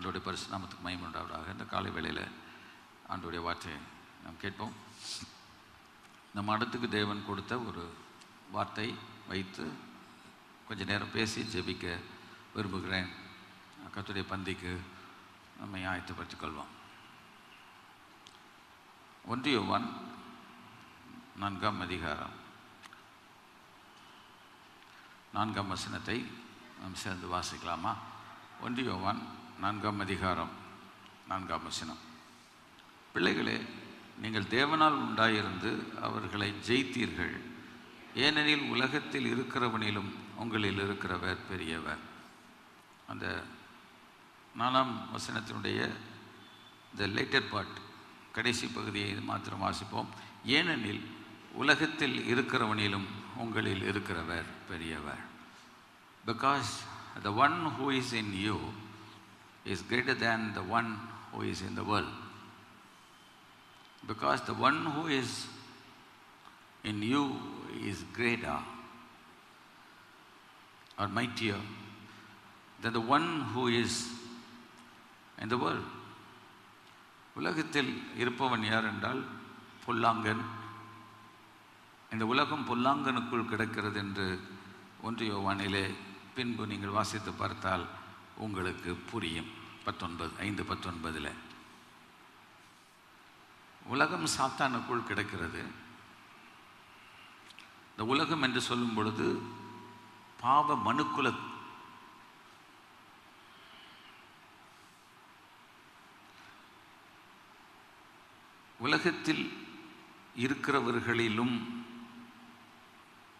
ஆண்டோடைய பரிசு நாமத்துக்கு மகிமை உண்டாவதாக. இந்த காலை வேளையில் ஆண்டோடைய வார்த்தையை நாம் கேட்போம். நம்ம இடத்துக்கு தேவன் கொடுத்த ஒரு வார்த்தை வைத்து கொஞ்ச நேரம் பேசி ஜெபிக்க விரும்புகிறேன். கர்த்தருடைய பந்திக்கு நம்மை ஆயத்தப்படுத்திக் கொள்வோம். 1 யோவான் 4ஆம் அதிகாரம் 4ஆம் வசனத்தை நாம் சேர்ந்து வாசிக்கலாமா? 1 யோவான் 4ஆம் அதிகாரம் 4ஆம் வசனம். பிள்ளைகளே, நீங்கள் தேவனால் உண்டாயிருந்து அவர்களை ஜெயித்தீர்கள். ஏனெனில் உலகத்தில் இருக்கிறவனிலும் உங்களில் இருக்கிறவர் பெரியவர். அந்த 4ஆம் வசனத்தினுடைய த லேட்டர் பார்ட், கடைசி பகுதியை மாத்திரம் வாசிப்போம். ஏனெனில் உலகத்தில் இருக்கிறவனிலும் உங்களில் இருக்கிறவர் பெரியவர். Because the one who is in you is greater than the one who is in the world. Because the one who is in you is greater or mightier than the one who is in the world. உலகத்தில் இருப்பவன் யார் என்றால் பொல்லாங்கன். இந்த உலகம் பொல்லாங்கனுக்குள் கிடக்கிறது என்று 1 யோவானிலே பின்பு நீங்கள் வாசித்து பார்த்தால் உங்களுக்கு புரியும். 5:19 உலகம் சாத்தானுக்குள் கிடக்கிறது. இந்த உலகம் என்று சொல்லும் பொழுது பாவ மனுக்குல உலகத்தில் இருக்கிறவர்களிலும்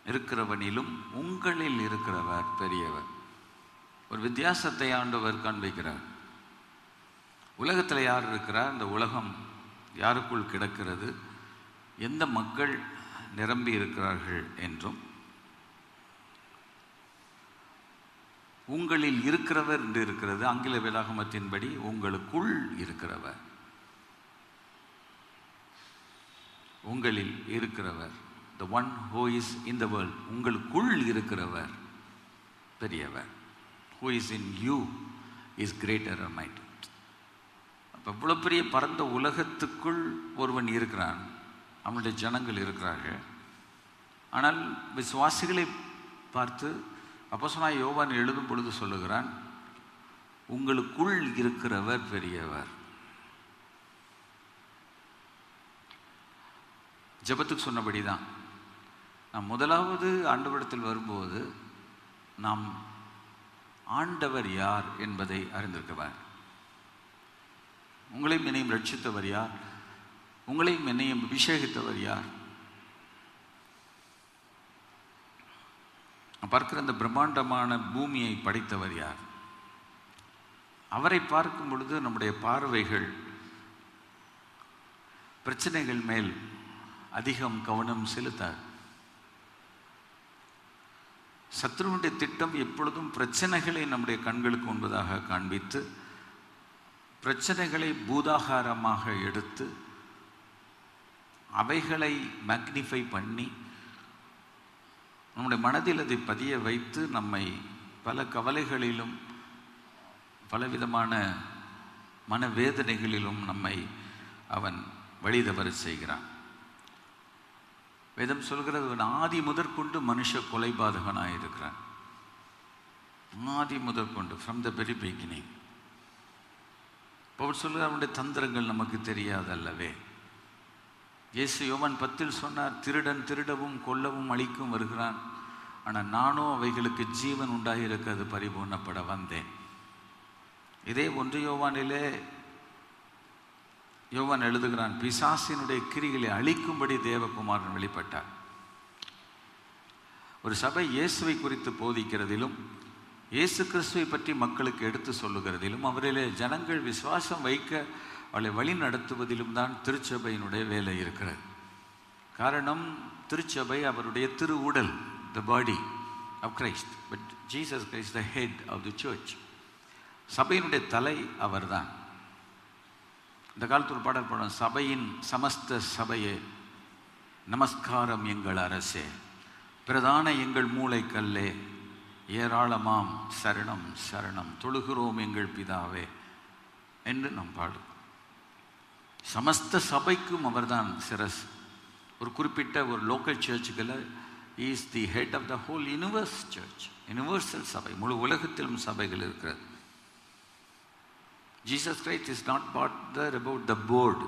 இருக்கிறவனிலும் உங்களில் இருக்கிறவர் பெரியவர். ஒரு வித்தியாசத்தை ஆண்டவர் காண்பிக்கிறார். உலகத்தில் யார் இருக்கிறார், இந்த உலகம் யாருக்குள் கிடக்கிறது, எந்த மக்கள் நிரம்பி இருக்கிறார்கள் என்றும், உங்களில் இருக்கிறவர் என்று இருக்கிறது. ஆங்கில வேதாகமத்தின்படி உங்களுக்குள் இருக்கிறவர், உங்களில் இருக்கிறவர், the one who is in the world, உங்களுக்குள் இருக்கிறவர் பெரியவர். who is in you is greater or mighty. அப்போ இவ்வளோ பெரிய பரந்த உலகத்துக்குள் ஒருவன் இருக்கிறான், அவனுடைய ஜனங்கள் இருக்கிறார்கள். ஆனால் விசுவாசிகளை பார்த்து அப்போஸ்தலனாகிய யோவான் எழுதும் பொழுது சொல்லுகிறான், உங்களுக்குள் இருக்கிறவர் பெரியவர். ஜெபத்துக்கு சொன்னபடி தான் நாம் முதலாவது ஆண்டவரிடத்தில் வரும்போது நாம் ஆண்டவர் யார் என்பதை அறிந்திருக்கிறார். உங்களையும் என்னையும் ரட்சித்தவர் யார், உங்களையும் என்னையும் அபிஷேகித்தவர் யார், பார்க்கிற அந்த பிரம்மாண்டமான பூமியை படைத்தவர் யார். அவரை பார்க்கும் பொழுது நம்முடைய பார்வைகள் பிரச்சனைகள் மேல் அதிகம் கவனம் செலுத்தார். சத்ருவுடைய திட்டம் எப்பொழுதும் பிரச்சனைகளை நம்முடைய கண்களுக்கு முன்பதாக காண்பித்து பிரச்சனைகளை பூதாகாரமாக எடுத்து அவைகளை மேக்னிஃபை பண்ணி நம்முடைய மனதில் அதை பதிய வைத்து நம்மை பல கவலைகளிலும் பலவிதமான மனவேதனைகளிலும் நம்மை அவன் வழிதவற செய்கிறான். வேதம் சொல்கிறது, ஆதி முதற்கொண்டு மனுஷ கொலைபாதகனாக இருக்கிறான். ஆதி முதற்கொண்டு, ஃப்ரம் த வெரி பிகினிங். அவர் சொல்லுகிற அவனுடைய தந்திரங்கள் நமக்கு தெரியாதல்லவே. இயேசு யோவான் 10 சொன்னார், திருடன் திருடவும் கொல்லவும் அழிக்கும் வருகிறான், ஆனால் நானும் அவைகளுக்கு ஜீவன் உண்டாகியிருக்க அது பரிபூர்ணப்பட வந்தேன். இதே 1 யோவானிலே யோவான் எழுதுகிறான், பிசாசினுடைய கிரிகளை அழிக்கும்படி தேவகுமாரன் வெளிப்பட்டார். ஒரு சபை இயேசுவை குறித்து போதிக்கிறதிலும் இயேசு கிறிஸ்துவை பற்றி மக்களுக்கு எடுத்து சொல்லுகிறதிலும் அவரிலே ஜனங்கள் விசுவாசம் வைக்க அவளை வழி நடத்துவதிலும் தான் திருச்சபையினுடைய வேலை இருக்கிறது. காரணம், திருச்சபை அவருடைய திரு உடல், the body of Christ. But Jesus Christ the head of the church. சபையினுடைய தலை அவர்தான். இந்த காலத்தில் ஒரு பாடல் பாடும், சபையின் சமஸ்த சபையே நமஸ்காரம் எங்கள் அரசே, பிரதான எங்கள் மூளைக்கல்லே, ஏராளமாம் சரணம் சரணம் தொழுகிறோம் எங்கள் பிதாவே என்று நாம் பாடும். சமஸ்த சபைக்கும் அவர்தான் சிரஸ். ஒரு குறிப்பிட்ட ஒரு லோக்கல் சர்ச்சுக்குள்ள is the head of the whole universe church. Universal சபை, முழு உலகத்திலும் சபைகள் இருக்கிறது. Jesus Christ is not bother about the board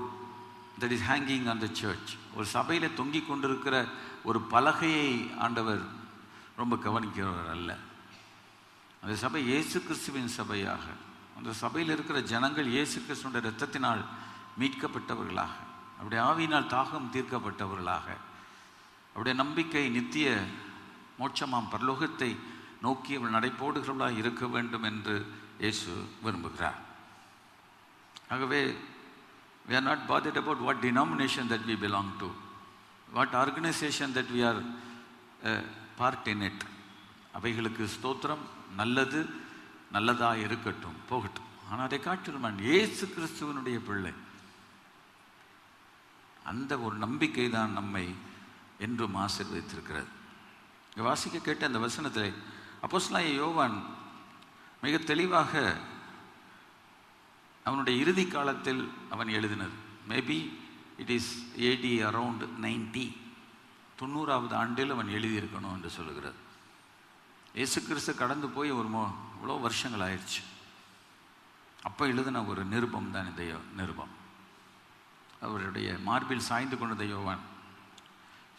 that is hanging on the church. ஒரு சபையில் தொங்கிக் கொண்டிருக்கிற ஒரு பலகையை ஆண்டவர் ரொம்ப கவனிக்கிறவர் அல்ல. அந்த சபை இயேசு கிறிஸ்துவின் சபையாக, அந்த சபையில் இருக்கிற ஜனங்கள் இயேசு கிறிஸ்துவின் இரத்தத்தினால் மீட்கப்பட்டவர்களாக, அவருடைய ஆவியினால் தாகம் தீர்க்கப்பட்டவர்களாக, அவருடைய நம்பிக்கை நித்திய மோட்சமாம் பரலோகத்தை நோக்கி அவள் நடைபோடுகிறவர்களாக இருக்க வேண்டும் என்று இயேசு விரும்புகிறார். ஆகவே we are not bothered about what denomination that we belong to, what organization that we are part in it. அவைகளுக்கு ஸ்தோத்திரம், நல்லது நல்லதாக இருக்கட்டும், போகட்டும். ஆனால் அதை காட்டிலும் இயேசு கிறிஸ்துவனுடைய பிள்ளை, அந்த ஒரு நம்பிக்கை தான் நம்மை என்றும் ஆசீர்வதித்திருக்கிறது. இங்கே வாசிக்க கேட்ட அந்த வசனத்தில் அப்போஸ்தலனாகிய யோவான் மிக தெளிவாக அவனுடைய இறுதி காலத்தில் அவன் எழுதினது, maybe it is AD around 90வது ஆண்டில் அவன் எழுதியிருக்கணும் என்று சொல்லுகிறது. இயேசு கிறிஸ்து கடந்து போய் இவ்வளோ வருஷங்கள் ஆயிடுச்சு. அப்போ எழுதின ஒரு நிருபம் தான் இந்த நிருபம். அவருடைய மார்பில் சாய்ந்து கொண்டதை யோவான்.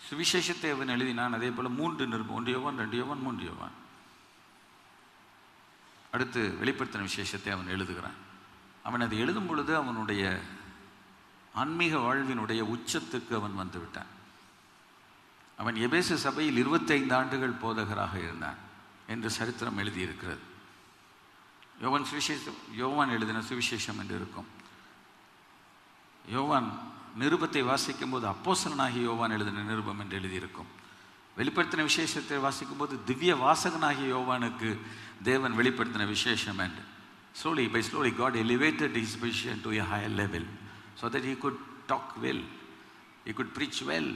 சுவிசேஷத்தை அவன் எழுதினான். அதே போல் 3 நிருபம், 1 யோவான், 2 யோவான், 3 யோவான். அடுத்து வெளிப்படுத்தின விசேஷத்தை அவன் எழுதுகிறான். அவன் அதை எழுதும் பொழுது அவனுடைய ஆன்மீக வாழ்வினுடைய உச்சத்துக்கு அவன் வந்து விட்டான். அவன் எபேசு சபையில் 25 ஆண்டுகள் போதகராக இருந்தான் என்று சரித்திரம் எழுதியிருக்கிறது. யோவான் எழுதின சுவிசேஷம் என்று இருக்கும். யோவான் நிருபத்தை வாசிக்கும் போது அப்போஸ்தலனாகிய யோவான் எழுதின நிருபம் என்று எழுதியிருக்கும். வெளிப்படுத்தின விசேஷத்தை வாசிக்கும் போது திவ்ய வாசகனாகிய யோவானுக்கு தேவன் வெளிப்படுத்தின விசேஷம் என்று. Slowly by slowly God elevated his position to a higher level so that he could talk well, he could preach well,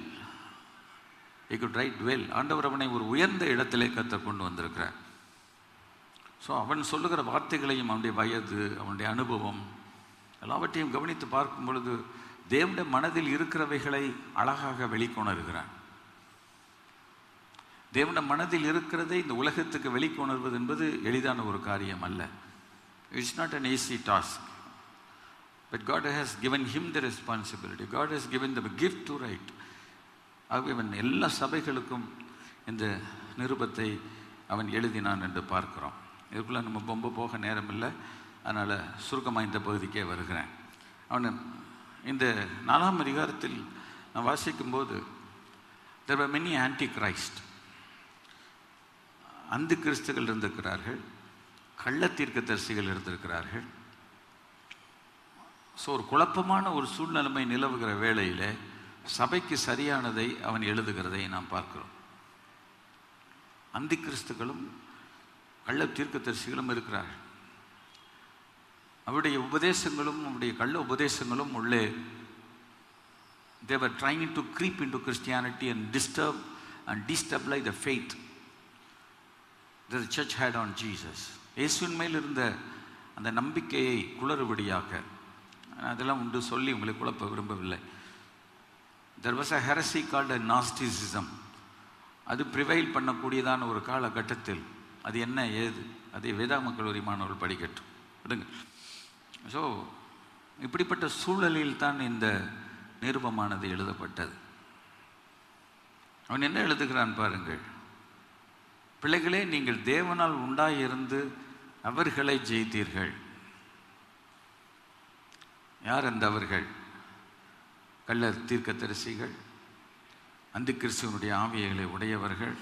he could write well. ஆண்டவர் அவனை ஒரு உயர்ந்த இடத்திலே கர்த்தர் கொண்டு வந்திருக்கிறார். ஸோ அவன் சொல்லுகிற வார்த்தைகளையும் அவனுடைய வயது, அவனுடைய அனுபவம் எல்லாவற்றையும் கவனித்து பார்க்கும் பொழுது தேவனுடைய மனதில் இருக்கிறவைகளை அழகாக வெளிக்கொணர்கிறான். தேவனுடைய மனதில் இருக்கிறதை இந்த உலகத்துக்கு வெளிக்கொணர்வது என்பது எளிதான ஒரு காரியம் அல்ல. It's not an easy task. But God has given him the responsibility. God has given the gift to write. ஆகவே அவன் எல்லா சபைகளுக்கும் இந்த நிருபத்தை அவன் எழுதினான் என்று பார்க்கிறோம். இதுக்குள்ளே நம்ம ரொம்ப போக நேரம் இல்லை, அதனால் சுருக்கமாக இந்த பகுதிக்கே வருகிறேன். அவன் இந்த 4ஆம் அதிகாரத்தில் நான் வாசிக்கும்போது there were many antichrist, அந்த கிறிஸ்துகள் இருந்திருக்கிறார்கள், கள்ள தீர்க்கதரிசிகள் இருந்திருக்கிறார்கள். ஸோ ஒரு குழப்பமான ஒரு சூழ்நிலைமை நிலவுகிற வேளையில் சபைக்கு சரியானதை அவன் எழுதுகிறதை நாம் பார்க்கிறோம். அந்த கிறிஸ்துகளும் கள்ள தீர்க்கதரிசிகளும் இருக்கிறார்கள். அவருடைய உபதேசங்களும் அவருடைய கள்ள உபதேசங்களும் உள்ளே they were trying to creep into Christianity and disturb and destabilize the faith that the church had on Jesus. இயேசுவின் மேல் இருந்த அந்த நம்பிக்கையை குளறுபடியாக, அதெல்லாம் உண்டு சொல்லி உங்களை குழப்ப விரும்பவில்லை. There was a heresy called a Gnosticism. அது ப்ரிவைல் பண்ணக்கூடியதான ஒரு காலகட்டத்தில் அது என்ன ஏது அதை வேதாகம கல்லூரி மாணவர்கள் படிக்கட்டும் விடுங்க. ஸோ இப்படிப்பட்ட சூழலில் தான் இந்த நிருபமானது எழுதப்பட்டது. அவன் என்ன எழுதுகிறான் பாருங்கள். பிள்ளைகளே, நீங்கள் தேவனால் உண்டாயிருந்து அவர்களை ஜெயித்தீர்கள். யார் அந்த அவர்கள்? கள்ள தீர்க்கதரிசிகள், அந்த கிறிஸ்துவனுடைய ஆவியங்களை உடையவர்கள்.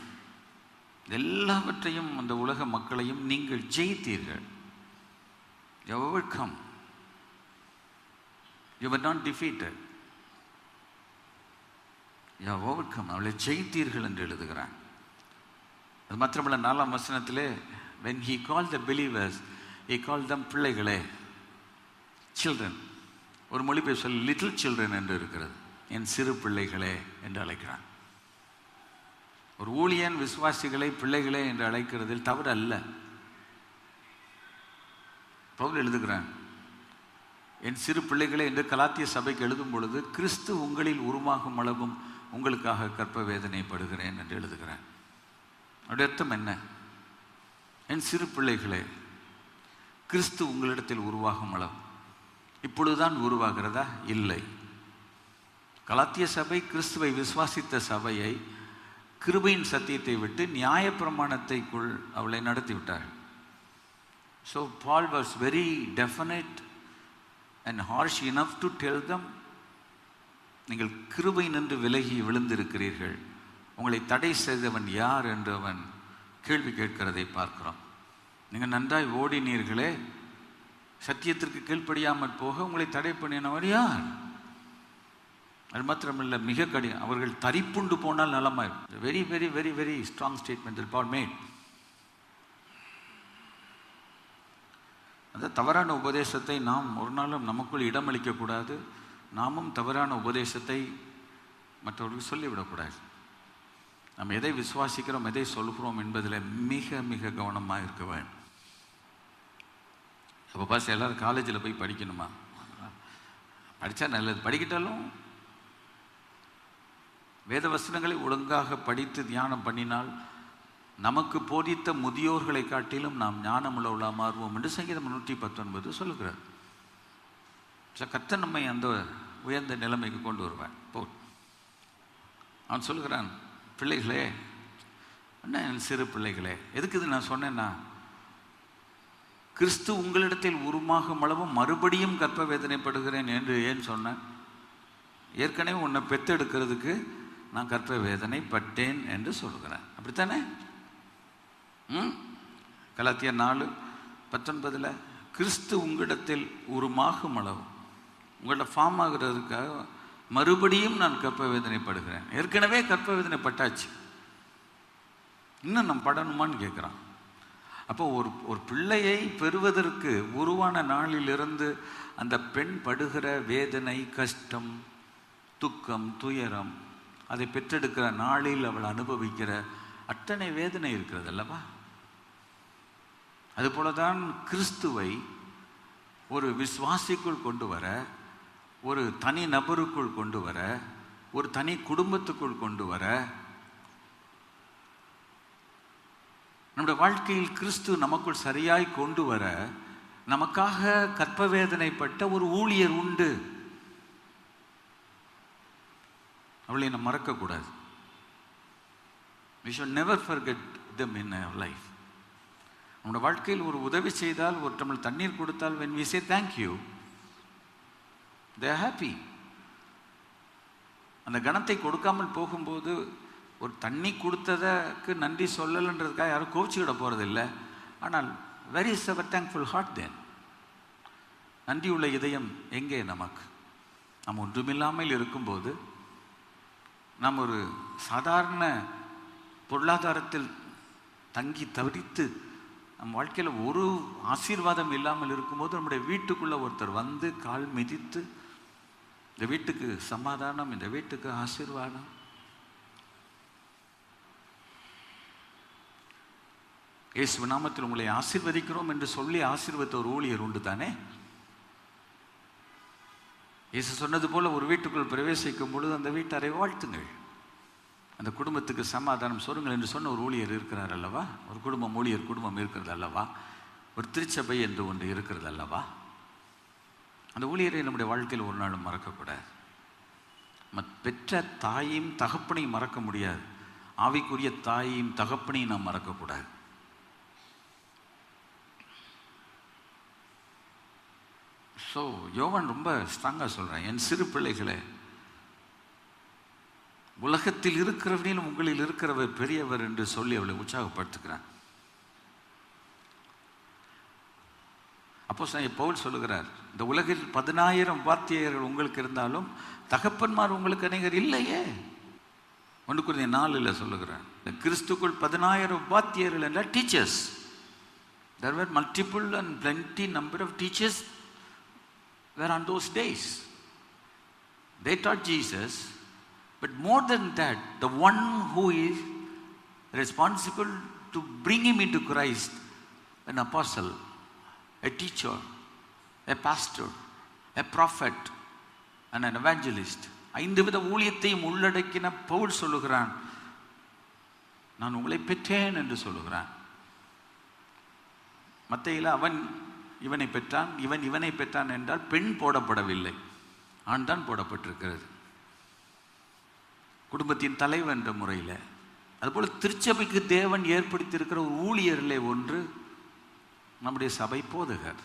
எல்லாவற்றையும் அந்த உலக மக்களையும் நீங்கள் ஜெயித்தீர்கள். You overcome. You were not defeated. You have overcome. அவளை ஜெயித்தீர்கள் என்று எழுதுகிறான். அது மாத்திரமல்ல, 4ஆம் வசனத்திலே when he called the believers, he called them பிள்ளைகளே, children. ஒரு மொழிபெயர்ப்பு சொல்லி லிட்டில் சில்ட்ரன் என்று இருக்கிறது. என் சிறு பிள்ளைகளே என்று அழைக்கிறான். ஒரு ஊழியன் விசுவாசிகளை பிள்ளைகளே என்று அழைக்கிறதில் தவறு அல்ல. பவுல் எழுதுகிறான், என் சிறு பிள்ளைகளே என்று கலாத்திய சபைக்கு எழுதும் பொழுது கிறிஸ்து உங்களில் உருவாகும் அளவும் உங்களுக்காக கற்ப வேதனைப்படுகிறேன் என்று எழுதுகிறேன். அப்படி அர்த்தம் என்ன? என் சிறு பிள்ளைகளே, கிறிஸ்து உங்களிடத்தில் உருவாகும் அளவு. இப்பொழுதுதான் உருவாகிறதா? இல்லை. கலாத்திய சபை கிறிஸ்துவை விசுவாசித்த சபையை கிருபையின் சத்தியத்தை விட்டு நியாயப்பிரமாணத்தைக்குள் அவளை நடத்திவிட்டாள். So Paul was very definite and harsh enough to tell them, நீங்கள் கிருபை நின்று விலகி விழுந்திருக்கிறீர்கள், உங்களை தடை செய்தவன் யார் என்று அவன் கேள்வி கேட்கிறதை பார்க்கிறோம். நீங்கள் நன்றாய் ஓடினீர்களே, சத்தியத்திற்கு கீழ்ப்படியாமல் போக உங்களை தடை பண்ணினவர் யார்? அது மாத்திரமில்லை, மிக கடினம். அவர்கள் தரிப்புண்டு போனால் நலமாய். Very very very very strong statement Paul made. அந்த தவறான உபதேசத்தை நாம் ஒரு நாளும் நமக்குள் இடமளிக்கக்கூடாது. நாமும் தவறான உபதேசத்தை மற்றவர்களுக்கு சொல்லிவிடக்கூடாது. நாம் எதை விசுவாசிக்கிறோம், எதை சொல்கிறோம் என்பதில் மிக மிக கவனமாக இருக்க வேண்டும். அப்போ பாஸ் எல்லோரும் காலேஜில் போய் படிக்கணுமா? படித்தா நல்லது. படிக்கிட்டாலும் வேத வசனங்களை ஒழுங்காக படித்து தியானம் பண்ணினால் நமக்கு போதித்த முதியோர்களை காட்டிலும் நாம் ஞானமுள்ள மாறுவோம் என்று சங்கீதம் 119 சொல்லுகிறார். கர்த்தர் நம்மை அந்த உயர்ந்த நிலைமைக்கு கொண்டு வருவான். அவன் சொல்லுகிறான், பிள்ளைகளே, என்ன என் சிறு பிள்ளைகளே. எதுக்கு இது நான் சொன்னேன்னா, கிறிஸ்து உங்களிடத்தில் உருமாகும் அளவும் மறுபடியும் கற்ப வேதனைப்படுகிறேன் என்று ஏன் சொன்னேன்? ஏற்கனவே உன்னை பெத்தெடுக்கிறதுக்கு நான் கற்ப வேதனைப்பட்டேன் என்று சொல்லுகிறேன். அப்படித்தானே? கலாத்தியர் 4:19 கிறிஸ்து உங்களிடத்தில் உருமாகும் அளவு, உங்கள்ட்ட ஃபார்ம் ஆகிறதுக்காக மறுபடியும் நான் கற்ப வேதனைப்படுகிறேன். ஏற்கனவே கற்ப வேதனைப்பட்டாச்சு, இன்னும் நான் படணுமான்னு கேட்குறான். அப்போ ஒரு பிள்ளையை பெறுவதற்கு உருவான நாளிலிருந்து அந்த பெண் படுகிற வேதனை, கஷ்டம், துக்கம், துயரம், அதை பெற்றெடுக்கிற நாளில் அவள் அனுபவிக்கிற அத்தனை வேதனை இருக்கிறது அல்லவா? அதுபோலதான் கிறிஸ்துவை ஒரு விசுவாசிக்குள் கொண்டு வர, ஒரு தனி நபருக்குள் கொண்டு வர, ஒரு தனி குடும்பத்துக்குள் கொண்டு வர, நம்முடைய வாழ்க்கையில் கிறிஸ்து நமக்குள் சரியாய் கொண்டு வர நமக்காக கற்ப வேதனைப்பட்ட ஒரு ஊழியர் உண்டு. அவளை நம்ம மறக்கக்கூடாது. We should never forget them in our life. நம்முடைய வாழ்க்கையில் ஒரு உதவி செய்தால், ஒரு டம்ளர் தண்ணீர் கொடுத்தால், when we say thank you, they are happy. அந்த கணத்தை கொடுக்காமல் போகும்போது, ஒரு தண்ணி கொடுத்ததற்கு நன்றி சொல்லலைன்றதுக்காக யாரும் கோச்சிக்கிட போகிறதில்லை. ஆனால் where is our thankful heart then? நன்றியுள்ள இதயம் எங்கே நமக்கு? நாம் ஒன்றுமில்லாமல் இருக்கும்போது, நாம் ஒரு சாதாரண பொருளாதாரத்தில் தங்கி தவித்து நம் வாழ்க்கையில் ஒரு ஆசீர்வாதம் இல்லாமல் இருக்கும்போது, நம்முடைய வீட்டுக்குள்ளே ஒருத்தர் வந்து கால் மிதித்து, இந்த வீட்டுக்கு சமாதானம், இந்த வீட்டுக்கு ஆசீர்வாதம், இயேசு நாமத்தில் உங்களை ஆசீர்வதிக்கிறோம் என்று சொல்லி ஆசீர்வதித்த ஒரு ஊழியர் உண்டு தானே? இயேசு சொன்னது போல ஒரு வீட்டுக்குள் பிரவேசிக்கும் பொழுது அந்த வீட்டாரை வாழ்த்துங்கள், அந்த குடும்பத்துக்கு சமாதானம் சொல்லுங்கள் என்று சொன்ன ஒரு ஊழியர் இருக்கிறார் அல்லவா? ஒரு குடும்பம், ஊழியர் குடும்பம் இருக்கிறது அல்லவா? ஒரு திருச்சபை என்று ஒன்று இருக்கிறது அல்லவா? அந்த ஊழியரை நம்முடைய வாழ்க்கையில் ஒரு நாளும் மறக்கக்கூடாது. பெற்ற தாயையும் தகப்பனையும் மறக்க முடியாது, ஆவிக்குரிய தாயையும் தகப்பனையும் நாம் மறக்கக்கூடாது. ஸோ யோவான் ரொம்ப ஸ்ட்ராங்காக சொல்கிறேன், என் சிறு பிள்ளைகளே, உலகத்தில் இருக்கிறவனிலும் உங்களில் இருக்கிறவர் பெரியவர் என்று சொல்லி அவளை உற்சாகப்படுத்துகிறான். அப்போ பவுல் சொல்லுகிறார், இந்த உலகில் 10,000 வாத்தியர்கள் உங்களுக்கு இருந்தாலும் தகப்பன்மார் உங்களுக்கு அநேகர் இல்லையே. 1 Corinthians 4 சொல்லுகிறார், கிறிஸ்துக்குள் 10,000 வாத்தியர்கள் என்ற teachers. There were multiple and plenty number of teachers were on those days. They taught Jesus, but more than that, the one who is responsible to bring him into Christ, an apostle, a teacher, a pastor, a prophet and an evangelist. 5 வித ஊழியத்தையும் உள்ளடக்கின பவுல் சொல்லுகிறான், நான் உங்களை பெற்றேன் என்று சொல்லுகிறான். மத்தேயுல அவன் இவனை பெற்றான், இவன் இவனை பெற்றான் என்றால் பெண் போடப்படவில்லை, ஆண் தான் போடப்பட்டிருக்கிறது, குடும்பத்தின் தலைவர் என்ற முறையில். அதுபோல் திருச்சபைக்கு தேவன் ஏற்படுத்தியிருக்கிற ஒரு ஊழியர்களே ஒன்று நம்முடைய சபை போதகர்.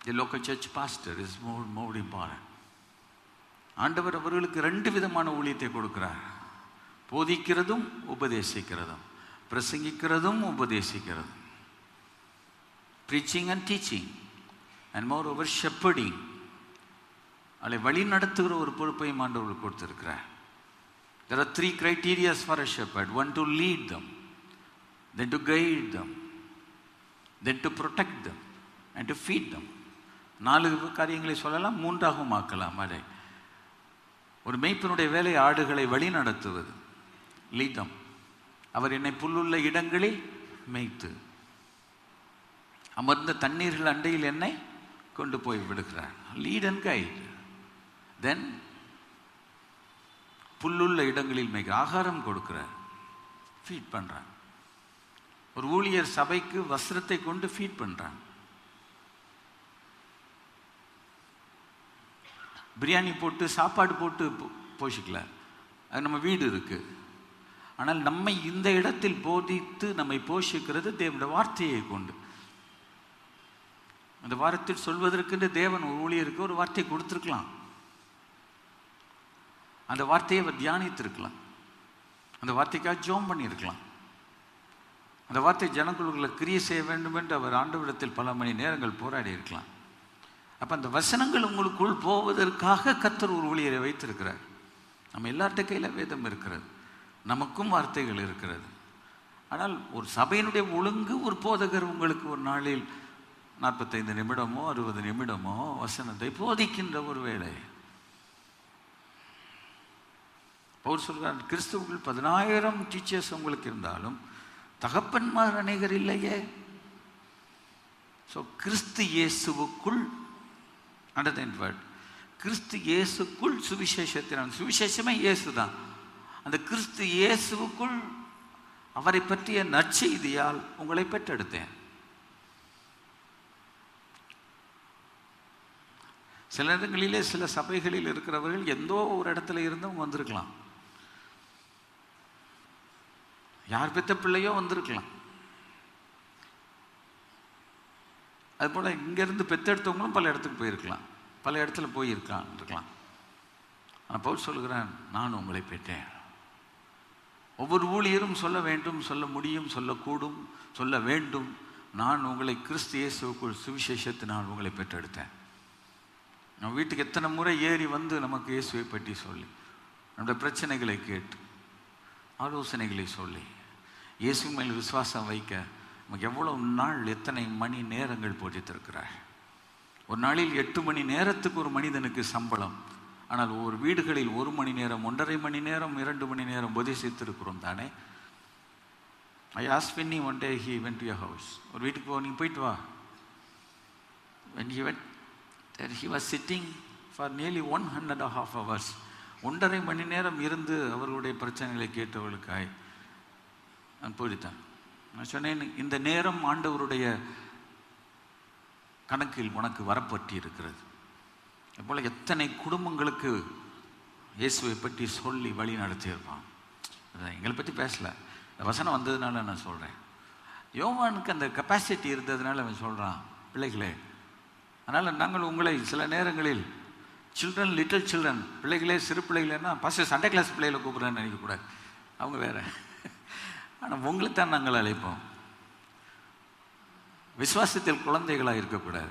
The local church pastor is more important. ஆண்டவர் அவர்களுக்கு 2 விதமான ஊழியத்தை கொடுக்கிறார், போதிக்கிறதும் உபதேசிக்கிறதும், பிரசங்கிக்கிறதும் உபதேசிக்கிறதும், preaching and teaching, and moreover shepherding. அதை வழி நடத்துகிற ஒரு பொறுப்பையும் ஆண்டவர்களுக்கு கொடுத்திருக்கிறார். There are 3 criteria for a shepherd: one to lead them, then to guide them, then to protect them and to feed them. 4 காரியங்களை சொல்லலாம், 3ஆகவும் ஆக்கலாம். அதை ஒரு மேய்ப்பனுடைய வேலை ஆடுகளை வழி நடத்துவது, lead them. அவர் என்னை புல்லுள்ள இடங்களில் மேய்த்து அமர்ந்த தண்ணீர்கள் அண்டையில் என்னை கொண்டு போய் விடுகிறார். Lead and guide. தென் புல்லுள்ள இடங்களில் மேய்க்க ஆகாரம் கொடுக்கிறார், ஃபீட் பண்றான். ஒரு ஊழியர் சபைக்கு வஸ்திரத்தை கொண்டு ஃபீட் பண்றான். பிரியாணி போட்டு சாப்பாடு போட்டு போஷிக்கல, அது நம்ம வீடு இருக்கு. ஆனால் நம்மை இந்த இடத்தில் போதித்து நம்மை போஷிக்கிறது தேவனுடைய வார்த்தையை கொண்டு. அந்த வாரத்தில் சொல்வதற்கு தேவன் ஒரு ஊழியருக்கு ஒரு வார்த்தையை கொடுத்திருக்கலாம், அந்த வார்த்தையை அவர் தியானித்திருக்கலாம், அந்த வார்த்தைக்காக ஜெபம் பண்ணியிருக்கலாம், அந்த வார்த்தை ஜனங்களுக்குள்ள கிரியை செய்ய வேண்டும் என்று அவர் ஆண்டவரிடத்தில் பல மணி நேரங்கள் போராடி இருக்கலாம். அப்போ அந்த வசனங்கள் உங்களுக்குள் போவதற்காக கர்த்தர் ஒரு ஊழியரை வைத்திருக்கிறார். நம்ம எல்லார்ட்ட கையில் வேதம் இருக்கிறது, நமக்கும் வார்த்தைகள் இருக்கிறது. ஆனால் ஒரு சபையினுடைய ஒழுங்கு, ஒரு போதகர் உங்களுக்கு ஒரு நாளில் 45 நிமிடமோ 60 நிமிடமோ வசனத்தை போதிக்கின்ற ஒரு வேலை. பவுல் சொல்கிறார், கிறிஸ்துவுக்குள் 10,000 டீச்சர்ஸ் உங்களுக்கு இருந்தாலும் தகப்பன்மார் அநேகர் இல்லையே. ஸோ கிறிஸ்து இயேசுவுக்குள், அண்டர்ஸ்டாண்ட் வேர்ட், கிறிஸ்து இயேசுக்குள் சுவிசேஷத்தின், சுவிசேஷமே இயேசு தான். அந்த கிறிஸ்து இயேசுவுக்குள் அவரை பற்றிய நற்செய்தியால் உங்களை பெற்றெடுத்தேன். சில இடங்களிலே சில சபைகளில் இருக்கிறவர்கள் எந்தோ ஒரு இடத்துல இருந்தும் வந்திருக்கலாம், யார் பெற்ற பிள்ளையோ வந்திருக்கலாம். அதுபோல் இங்கேருந்து பெற்றெடுத்தவங்களும் பல இடத்துக்கு போயிருக்கலாம், பல இடத்துல போயிருக்கலாம். ஆனால் பவுல் சொல்கிறான், நான் உங்களை பெற்றேன். ஒவ்வொரு ஊழியரும் சொல்ல வேண்டும், சொல்ல முடியும், சொல்லக்கூடும், சொல்ல வேண்டும், நான் உங்களை கிறிஸ்து இயேசுவுக்குள் சுவிசேஷத்தினால் உங்களை பெற்றெடுத்தேன். நம்ம வீட்டுக்கு எத்தனை முறை ஏறி வந்து நமக்கு இயேசுவை பற்றி சொல்லி, நம்முடைய பிரச்சனைகளை கேட்டு, ஆலோசனைகளை சொல்லி, இயேசு மேல் விசுவாசம் வைக்க நமக்கு எவ்வளவு நாள், எத்தனை மணி நேரங்கள் போதித்திருக்கிறார். ஒரு நாளில் 8 மணி நேரத்துக்கு ஒரு மனிதனுக்கு சம்பளம். ஆனால் ஒரு வீடுகளில் 1 மணி நேரம், 1.5 மணி நேரம், 2 மணி நேரம் போதித்திருக்கிறோம் தானே. I ask Vinny one day, he went to your house. ஒரு வீட்டுக்கு போ, நீ போயிட்டு வா. When he went there, he was sitting for nearly 1.5 hours. 1.5 மணி நேரம் இருந்து அவர்களுடைய பிரச்சனைகளை கேட்டவர்களுக்காய் நான் போதித்தேன். நான் சொன்னேன், இந்த நேரம் ஆண்டவருடைய கணக்கில் உனக்கு வரப்பற்றி இருக்கிறது. அதுபோல் எத்தனை குடும்பங்களுக்கு இயேசுவை பற்றி சொல்லி வழி நடத்தியிருப்பான். எங்களை பற்றி பேசலை, இந்த வசனம் வந்ததுனால நான் சொல்கிறேன். யோவானுக்கு அந்த கெப்பாசிட்டி இருந்ததுனால அவன் சொல்கிறான், பிள்ளைகளே, அதனால் நாங்கள் உங்களை சில நேரங்களில் சில்ட்ரன், லிட்டில் சில்ட்ரன், பிள்ளைகளே, சிறு பிள்ளைகளேன்னா ஃபஸ்ட்டு சண்டே கிளாஸ் பிள்ளைகளை கூப்பிட்றேன்னு நினைக்கக்கூடாது, அவங்க வேறு. ஆனால் உங்களை தான் நாங்கள் அழைப்போம். விசுவாசத்தில் குழந்தைகளாக இருக்கக்கூடாது,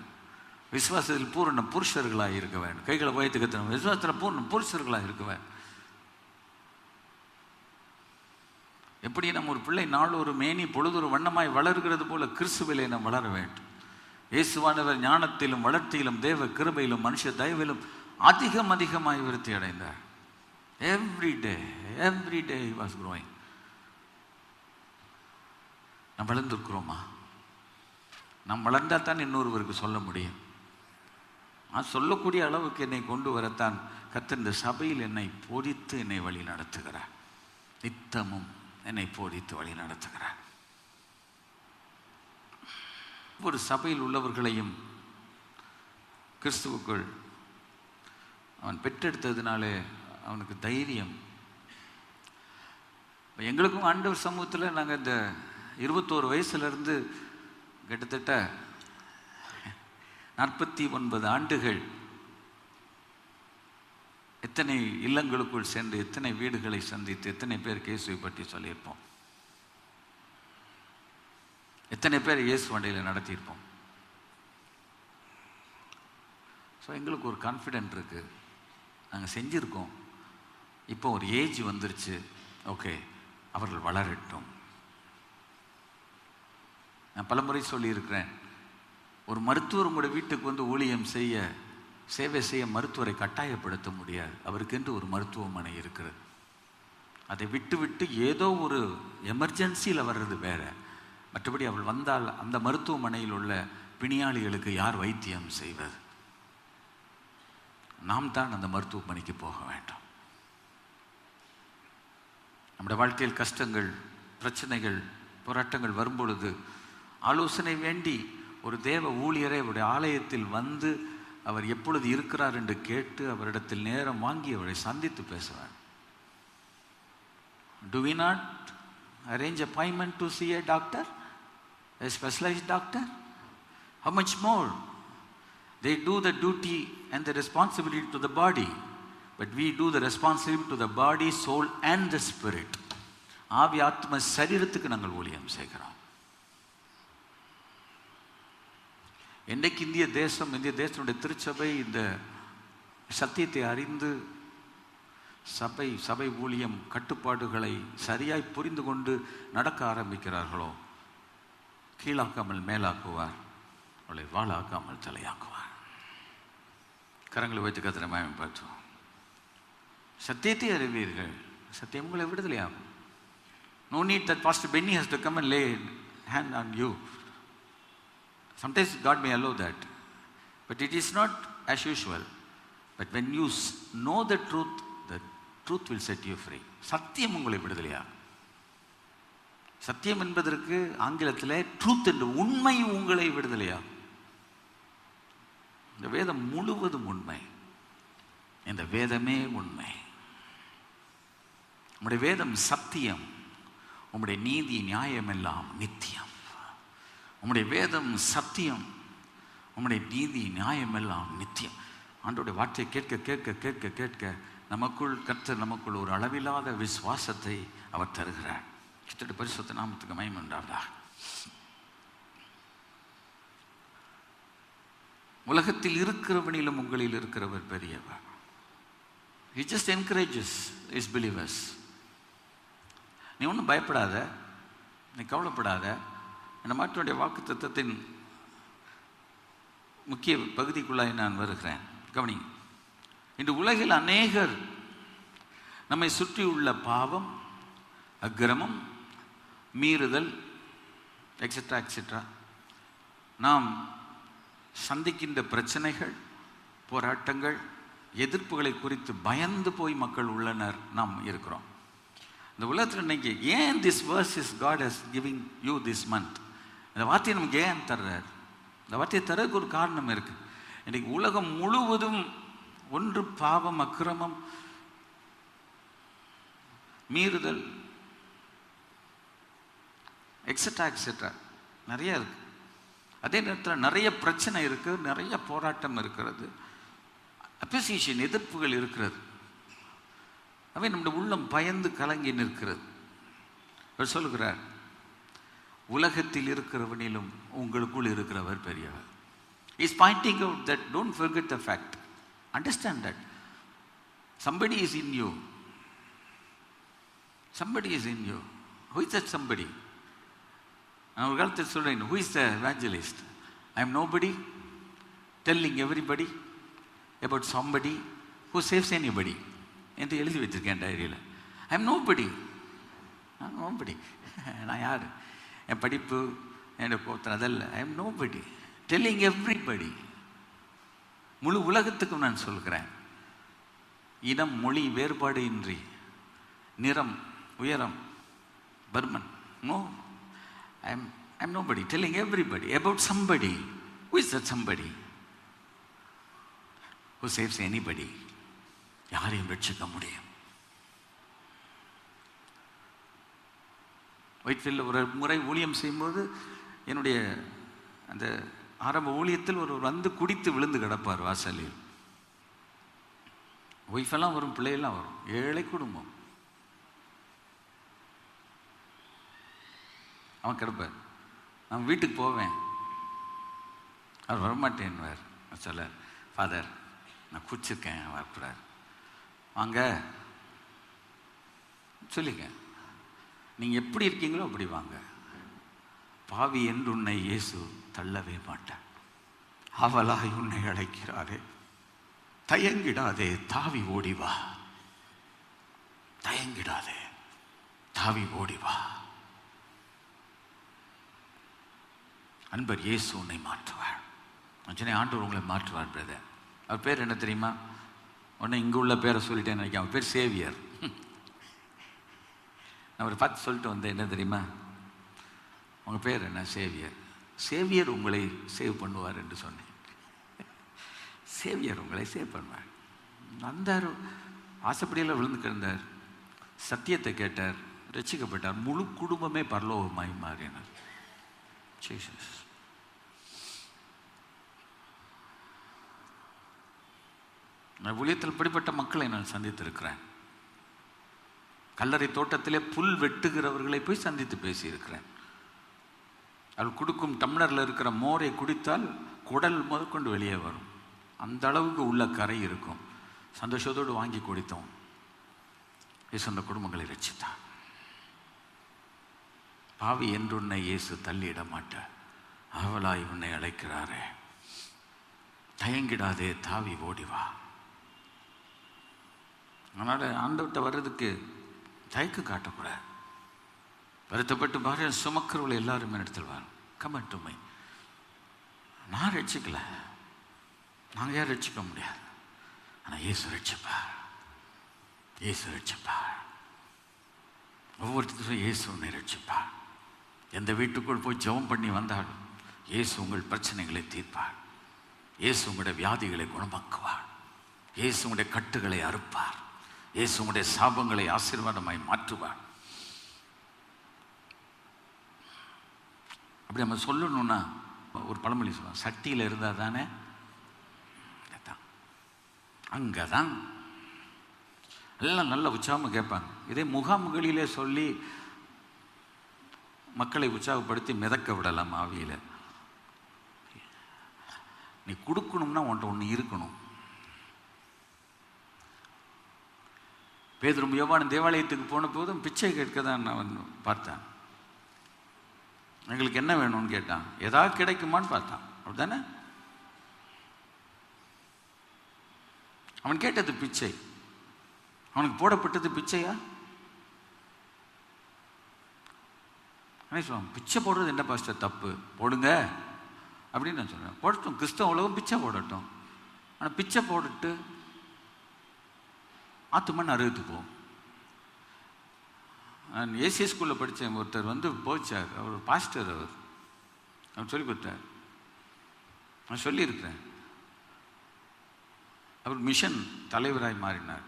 விசுவாசத்தில் பூர்ண புருஷர்களாக இருக்க வேண்டும். கைகளை உயர்த்தி கத்தணும், விசுவாசத்தில் பூர்ண புருஷர்களாக இருக்க வேண்டும். எப்படி நம்ம ஒரு பிள்ளை நாள் ஒரு மேனி பொழுதொரு வண்ணமாய் வளர்கிறது போல கிறிஸ்துவிலே நாம் வளர வேண்டும். இயேசுவானவர் ஞானத்திலும் வளர்ச்சியிலும் தேவ கிருபையிலும் மனுஷ தயவிலும் அதிகமாய் விருத்தி அடைந்தார். Every day he was growing. நாம் வளர்ந்துருக்கிறோமா? நாம் வளர்ந்தால் தான் இன்னொருவருக்கு சொல்ல முடியும். நான் சொல்லக்கூடிய அளவுக்கு என்னை கொண்டு வரத்தான் கர்த்தர் இந்த சபையில் என்னை போதித்து என்னை வழி நடத்துகிறார். நித்தமும் என்னை போதித்து வழி நடத்துகிறார். ஒரு சபையில் உள்ளவர்களையும் கிறிஸ்துவுக்குள் அவன் பெற்றெடுத்ததுனாலே அவனுக்கு தைரியம். எங்களுக்கும் ஆண்டவர் சமூகத்தில் நாங்கள் இந்த 21 வயசுலேருந்து கிட்டத்தட்ட 49 ஆண்டுகள் எத்தனை இல்லங்களுக்குள் சென்று எத்தனை வீடுகளை சந்தித்து எத்தனை பேர் இயேசுவை பற்றி சொல்லியிருப்போம், எத்தனை பேர் இயேசு வண்டியில் நடத்தியிருப்போம். ஸோ எங்களுக்கு ஒரு கான்ஃபிடென்ட் இருக்குது, நாங்கள் செஞ்சுருக்கோம். இப்போ ஒரு ஏஜ் வந்துருச்சு, ஓகே அவர்கள் வளரட்டும். நான் பலமுறை சொல்லியிருக்கிறேன், ஒரு மருத்துவர் உங்களோட வீட்டுக்கு வந்து ஊழியம் செய்ய சேவை செய்ய மருத்துவரை கட்டாயப்படுத்த முடியாது. அவருக்கென்று ஒரு மருத்துவமனை இருக்கிறது. அதை விட்டு விட்டு ஏதோ ஒரு எமர்ஜென்சியில் வர்றது வேற. மற்றபடி அவள் வந்தால் அந்த மருத்துவமனையில் உள்ள பிணியாளிகளுக்கு யார் வைத்தியம் செய்வது? நாம் தான் அந்த மருத்துவமனைக்கு போக வேண்டும். நம்முடைய வாழ்க்கையில் கஷ்டங்கள், பிரச்சனைகள், போராட்டங்கள் வரும்பொழுது ஆலோசனை வேண்டி ஒரு தேவ ஊழியரை அவருடைய ஆலயத்தில் வந்து அவர் எப்பொழுது இருக்கிறார் என்று கேட்டு அவரிடத்தில் நேரம் வாங்கி அவரை சந்தித்து பேசுவார். Do we not arrange appointment to see a doctor, a specialized doctor? How much more? They do the duty and the responsibility to the body, but we do the responsibility to the body, soul and the spirit. ஆவி ஆத்ம சரீரத்துக்கு நாங்கள் ஊழியம் செய்கிறோம். என்னைக்கு இந்திய தேசத்தினுடைய திருச்சபை இந்த சத்தியத்தை அறிந்து சபை ஊழியம் கட்டுப்பாடுகளை சரியாய் புரிந்து கொண்டு நடக்க ஆரம்பிக்கிறார்களோ, கீழாக்காமல் மேலாக்குவார், அவளை வாழாக்காமல் தலையாக்குவார். கரங்களை வைத்து கர்த்தரை மகிமைப்படுத்துவோம். சத்தியத்தை அறிவீர்கள், சத்தியம் உங்களை விடுதலையாகும். No need that Pastor Benny has to come and lay hand on you. Sometimes God may allow that, but it is not as usual. But when you know the truth will set you free. சத்தியம் உங்களை விடுதலையாகும். சத்தியம் என்பதற்கு ஆங்கிலத்தில் truth என்று, உண்மை உங்களை விடுதலையாகும். இந்த வேதம் முழுவதும் உண்மை. இந்த வேதமே உண்மை. உம்முடைய வேதம் சத்தியம். உம்முடைய நீதி நியாயம் எல்லாம் நித்தியம். உம்முடைய வேதம் சத்தியம், உம்முடைய நீதி நியாயம் எல்லாம் நித்தியம். ஆண்டவருடைய வார்த்தையை கேட்க கேட்க கேட்க கேட்க கர்த்தர் நமக்குள் ஒரு அளவில்லாத விசுவாசத்தை அவர் தருகிறார். கர்த்தருடைய பரிசுத்த நாமத்துக்கு மகிமை உண்டாவதாக. உலகத்தில் இருக்கிறவனிலும் உங்களில் இருக்கிறவர் பெரியவர். He just encourages his believers. நீ ஒன்றும் பயப்படாத, நீ கவலைப்படாத. இந்த மாற்றுடைய வாக்கு தத்தத்தின் முக்கிய பகுதிக்குள்ளாய் நான் வருகிறேன். கவனி, இன்று உலகில் அநேகர் நம்மை சுற்றியுள்ள பாவம், அக்கிரமம், மீறுதல் எக்ஸெட்ரா எக்ஸெட்ரா, நாம் சந்திக்கின்ற பிரச்சனைகள், போராட்டங்கள், எதிர்ப்புகளை குறித்து பயந்து போய் மக்கள் உள்ளனர். நாம் இருக்கிறோம். இந்த உலகத்தில் இன்னைக்கு ஏன் this verse is God has giving you this month, இந்த வார்த்தையை நமக்கு ஏன் தர்றார்? இந்த வார்த்தையை தர்றதுக்கு ஒரு காரணம் இருக்கு. இன்னைக்கு உலகம் முழுவதும் ஒன்று பாவம், அக்கிரமம், மீறுதல் எக்ஸெட்ரா எக்ஸெட்ரா நிறைய இருக்கு. அதே நேரத்தில் நிறைய பிரச்சனை இருக்கு, நிறைய போராட்டம் இருக்கிறது, அப்போசிஷன் எதிர்ப்புகள் இருக்கிறது. அவை நம்முடைய உள்ளம் பயந்து கலங்கி நிற்கிறது. அவர் சொல்லுகிறார், உலகத்தில் இருக்கிறவனிலும் உங்களுக்குள் இருக்கிறவர் பெரியவர். He is pointing out that don't forget the fact. Understand that somebody is in you. Somebody is in you. Who is that somebody? நான் ஒரு காலத்தில் சொல்றேன், who is the evangelist? I am nobody telling everybody about somebody who saves anybody என்று எழுதி வச்சிருக்கேன் டைரியில். I am nobody. நான் யார்? என் படிப்பு, என்னோட கோத்திரம் அதல்ல. I am nobody telling everybody. முழு உலகத்துக்கும் நான் சொல்கிறேன், இனம் மொழி வேறுபாடு இன்றி, நிறம் உயரம் Burman, no, I'm nobody, telling everybody about somebody. Who is that somebody who saves anybody? யாரையும் ரட்சிக்க முடியும். ஒயிட்ஃபீல்டில் ஒரு முறை ஊழியம் செய்யும்போது என்னுடைய அந்த ஆரம்ப ஊழியத்தில் ஒரு வந்து குடித்து விழுந்து கிடப்பார் வாசலில். ஒய்ஃபெல்லாம் வரும், பிள்ளையெல்லாம் வரும், ஏழை குடும்பம். அவன் கிடப்பார். நான் வீட்டுக்கு போவேன், அவர் வரமாட்டேன்வார். சொல்ல, ஃபாதர் நான் குடிச்சிருக்கேன், வரக்கூடாது, வாங்க சொல்லிங்க, நீங்கள் எப்படி இருக்கீங்களோ அப்படி வாங்க, பாவி என்று உன்னை இயேசு தள்ளவே மாட்டார், அவளாய் உன்னை அழைக்கிறாரே, தயங்கிடாதே தாவி ஓடிவா, தயங்கிடாதே தாவி ஓடிவா. அன்பர் இயேசு உன்னை மாற்றுவார். ஆண்டவர் உங்களை மாற்றுவார் பிரதர். அவர் பேர் என்ன தெரியுமா? உடனே இங்கே உள்ள பேரை சொல்லிட்டேன்னு நினைக்கிறேன். அவர் பேர் சேவியர். நான் ஒரு பார்த்து சொல்லிட்டு வந்தேன், என்ன தெரியுமா? உங்கள் பேர் என்ன? சேவியர். சேவியர் உங்களை சேவ் பண்ணுவார் என்று சொன்னேன். சேவியர் உங்களை சேவ் பண்ணுவார். வந்தார், ஆசைப்படியில் விழுந்து கிடந்தார், சத்தியத்தை கேட்டார், ரட்சிக்கப்பட்டார், முழு குடும்பமே பரலோகமாய் மாறினார். ஜீசஸ். ஊழியத்தில் இப்படிப்பட்ட மக்களை நான் சந்தித்திருக்கிறேன். கல்லறை தோட்டத்திலே புல் வெட்டுகிறவர்களை போய் சந்தித்து பேசியிருக்கிறேன். அவள் கொடுக்கும் டம்ளரில் இருக்கிற மோரை குடித்தால் குடல் முதற்கொண்டு வெளியே வரும், அந்த அளவுக்கு உள்ள கரை இருக்கும். சந்தோஷத்தோடு வாங்கி குடித்தோம். இயேசு அந்த குடும்பங்களை ரட்சித்தார். பாவி என்று உன்னை இயேசு தள்ளியிட மாட்டார், அவளாய் உன்னை அழைக்கிறாரே, தயங்கிடாதே தாவி ஓடிவா. அதனால் ஆண்டவர்கிட்ட வர்றதுக்கு தயக்கம் காட்டக்கூடாது. வருத்தப்பட்டு பாரு சுமக்கிறவளை எல்லாருமே எடுத்துருவாங்க. Comment to my. நான் ரட்சிக்கல, நாங்கள் யாரும் ரட்சிக்க முடியாது, ஆனால் இயேசு ரட்சிப்பார், இயேசு ரட்சிப்பார். ஒவ்வொருத்தரும் இயேசு உன்னை ரட்சிப்பார். எந்த வீட்டுக்குள் போய் ஜெபம் பண்ணி வந்தாலும் இயேசு உங்கள் பிரச்சனைகளை தீர்ப்பார். இயேசு உங்களுடைய வியாதிகளை குணமாக்குவார். இயேசு உங்களுடைய கட்டுகளை அறுப்பார். இயேசு உங்களுடைய சாபங்களை ஆசீர்வாதமாய் மாற்றுவார். அப்படி நம்ம சொல்லணும்னா ஒரு பழமொழி சொல்லுவாங்க, சட்டியில் இருந்தால் தானே, அங்கே தான் எல்லாம் நல்ல உற்சாகமாக கேட்பாங்க. இதே முகாம்களிலே சொல்லி மக்களை உற்சாகப்படுத்தி மிதக்க விடலாம் ஆவியில். நீ கொடுக்கணும்னா உன்ட்ட ஒன்று இருக்கணும். பேதுரு யோவான் தேவாலயத்துக்கு போன போதும் பிச்சை கேட்க தான் நான் பார்த்தேன். எங்களுக்கு என்ன வேணும்னு கேட்டான், ஏதாவது கிடைக்குமான்னு பார்த்தான், அப்படித்தானே? அவன் கேட்டது பிச்சை, அவனுக்கு போடப்பட்டது பிச்சையா? சொல்லுவான், பிச்சை போடுறது என்ன பாஸ்டர் தப்பு, போடுங்க அப்படின்னு நான் சொல்கிறேன். போடட்டும், கிறிஸ்தவ உலகம் பிச்சை போடட்டும். ஆனால் பிச்சை போட்டுட்டு ஆத்துமன் அறுபத்து போகும். நான் ஏசிய ஸ்கூலில் படித்தேன். ஒருத்தர் போச்சார், அவர் பாஸ்டர், அவர் சொல்லி கொடுத்தார். நான் சொல்லியிருக்கிறேன். அவர் மிஷன் தலைவராய் மாறினார்.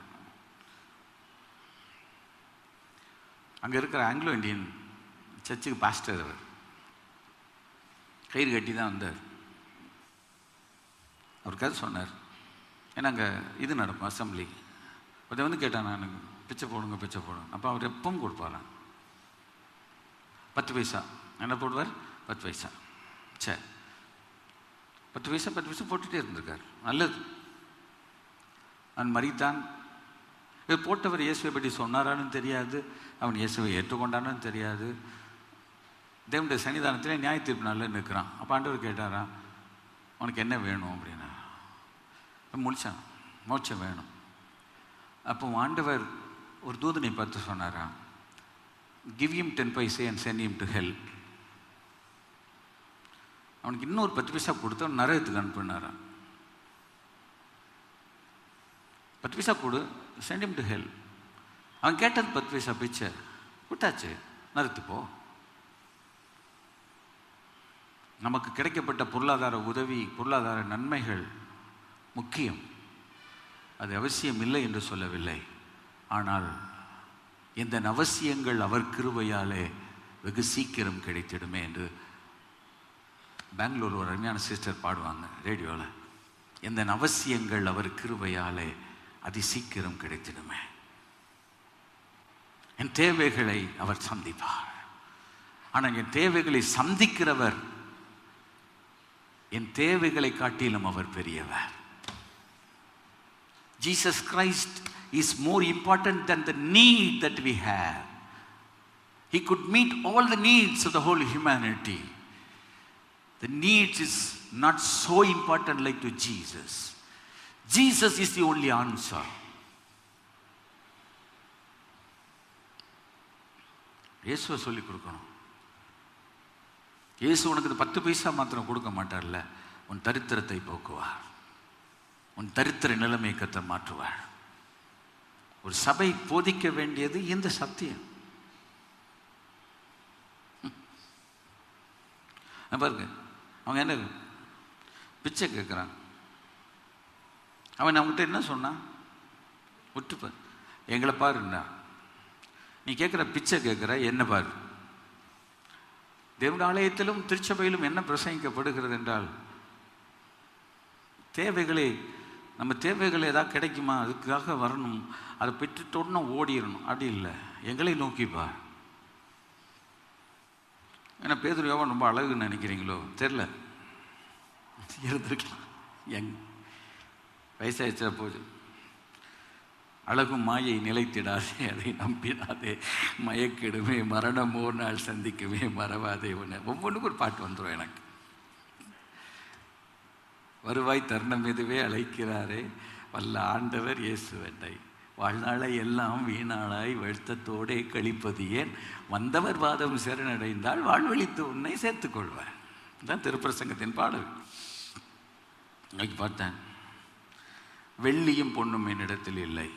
அங்கே இருக்கிற ஆங்கிலோ இண்டியன் சர்ச்சுக்கு பாஸ்டர். அவர் கயிறு கட்டி தான் வந்தார். அவர் கதை சொன்னார். ஏன்னா அங்கே இது நடக்கும், அசம்பிளி. அதை கேட்டான், நான் எனக்கு பிச்சை போடுங்க பிச்சை போடுங்க. அப்போ அவர் எப்பவும் கொடுப்பாரான் 10 பைசா. என்ன போடுவார்? 10 பைசா. சரி, 10 பைசா 10 பைசா போட்டுகிட்டே இருந்திருக்கார். நல்லது. அவன் மறித்தான். இது போட்டவர் இயேசுவை பற்றி சொன்னாரான்னு தெரியாது, அவன் இயேசுவை ஏற்றுக்கொண்டான்னு தெரியாது. தேவனுடைய சன்னிதானத்திலே நியாய தீர்ப்பு நாளில் நிற்கிறான். அப்போ ஆண்டவர் கேட்டாரான், உனக்கு என்ன வேணும் அப்படின்னா. முடிச்சான், மோட்சம் வேணும். அப்போ ஆண்டவர் ஒரு தூதனை பார்த்து சொன்னாராம், give him 10 paisa and send him to hell. அவனுக்கு இன்னொரு 10 பைசா கொடுத்து அவன் நரகத்துக்கு அனுப்பினாரான். 10 பைசா கொடு, சென்ட் ஹிம் டு ஹெல். அவன் கேட்டது 10 பைசா பிச்சை விட்டாச்சு, நிறுத்துப்போ. நமக்கு கிடைக்கப்பட்ட பொருளாதார உதவி, பொருளாதார நன்மைகள் முக்கியம், அது அவசியம் இல்லை என்று சொல்லவில்லை. ஆனால் இந்த அவசியங்கள் அவர் கிருபையாலே வெகு சீக்கிரம் கிடைத்திடுமே என்று பெங்களூர் ஒரு அருமையான சிஸ்டர் பாடுவாங்க ரேடியோவில். இந்த அவசியங்கள் அவர் கிருபையாலே அதி சீக்கிரம் கிடைத்திடுமே. என் தேவைகளை அவர் சந்திப்பார். ஆனால் என் தேவைகளை சந்திக்கிறவர் என் தேவைகளை காட்டிலும் அவர் பெரியவர். Jesus Christ is more important than the need that we have. He could meet all the needs of the whole humanity. The needs is not so important like to Jesus. Jesus is the only answer. இயேசுவை சொல்லி கொடுக்கணும். இயேசு உனக்கு 10 பைசா மாத்திரம் கொடுக்க மாட்டார்ல, உன் தரித்திரத்தை போக்குவார், உன் தரித்திர நிலைமை கர்த்தர் மாற்றுவார். ஒரு சபை போதிக்க வேண்டியது இந்த சத்தியம். பாருங்க, அவங்க என்ன பிச்சை கேட்குறான். அவன் அவங்ககிட்ட என்ன சொன்னான்? விட்டுப்பார், எங்களை பாருண்ணா, நீ கேட்குற பிச்சை கேட்குற என்ன பாரு. தேவனுடைய ஆலயத்திலும் திருச்சபையிலும் என்ன பிரசங்கிக்கப்படுகிறது என்றால், தேவைகளை, நம்ம தேவைகள் ஏதாவது கிடைக்குமா அதுக்காக வரணும், அதை பெற்றுட்டோன்னா ஓடிடணும், அப்படி இல்லை, எங்களை நோக்கிப்பா. ஏன்னா பேதுரு யோவான் ரொம்ப அழகுன்னு நினைக்கிறீங்களோ தெரில, இருந்திருக்கலாம். வயசாயிச்சா போது. அழகும் மாயை நிலைத்திடாதே, அதை நம்பிடாதே, மயக்கிடுமே, மரணம் ஒரு நாள் சந்திக்குமே, மறவாதே உன்னை. ஒவ்வொன்றுக்கும் ஒரு பாட்டு வந்துடும் எனக்கு. வருவாய் தருணம் இதுவே அழைக்கிறாரே வல்ல ஆண்டவர் இயேசுவென்னை, வாழ்நாளை எல்லாம் வீணாளாய் வருத்தத்தோடே கழிப்பது ஏன், வந்தவர் வாதம் சரணடைந்தால் வாழ்வழித்து உன்னை சேர்த்துக்கொள்வார். இதுதான் திருப்பிரசங்கத்தின் பாடல். இன்னைக்கு பார்த்தேன், வெள்ளியும் பொண்ணும் என்னிடத்தில் இல்லை.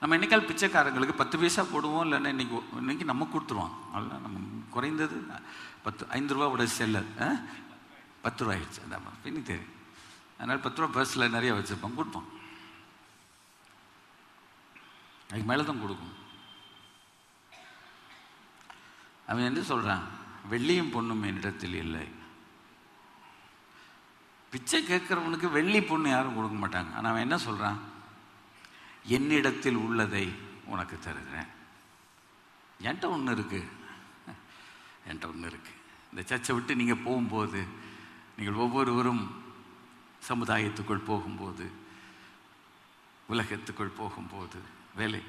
நம்ம என்னைக்கால் பிச்சைக்காரங்களுக்கு 10 பைசா போடுவோம், இல்லைன்னா இன்னைக்கு நம்ம கொடுத்துருவோம். அதெல்லாம் நம்ம குறைந்தது 5 ரூபாவோட செல்லர் 10 ரூபா ஆயிடுச்சு. அதான் பின்னி தெரியும். அதனால் 10 ரூபா பர்ஸில் நிறைய வச்சுருப்போம், கொடுப்போம். அதுக்கு மேலே தான் கொடுக்கும். அவன் என்ன சொல்கிறான்? வெள்ளியும் பொண்ணும் என்னிடத்தில் இல்லை. பிச்சை கேட்குறவனுக்கு வெள்ளி பொண்ணு யாரும் கொடுக்க மாட்டாங்க. ஆனால் அவன் என்ன சொல்கிறான்? என்னிடத்தில் உள்ளதை உனக்கு தருகிறேன். என்கிட்ட ஒன்று இருக்குது, என்கிட்ட ஒன்று இருக்குது. இந்த சர்ச்சை விட்டு நீங்கள் போகும்போது, நீங்கள் ஒவ்வொருவரும் சமுதாயத்துக்குள் போகும்போது, உலகத்துக்குள் போகும்போது, வேலை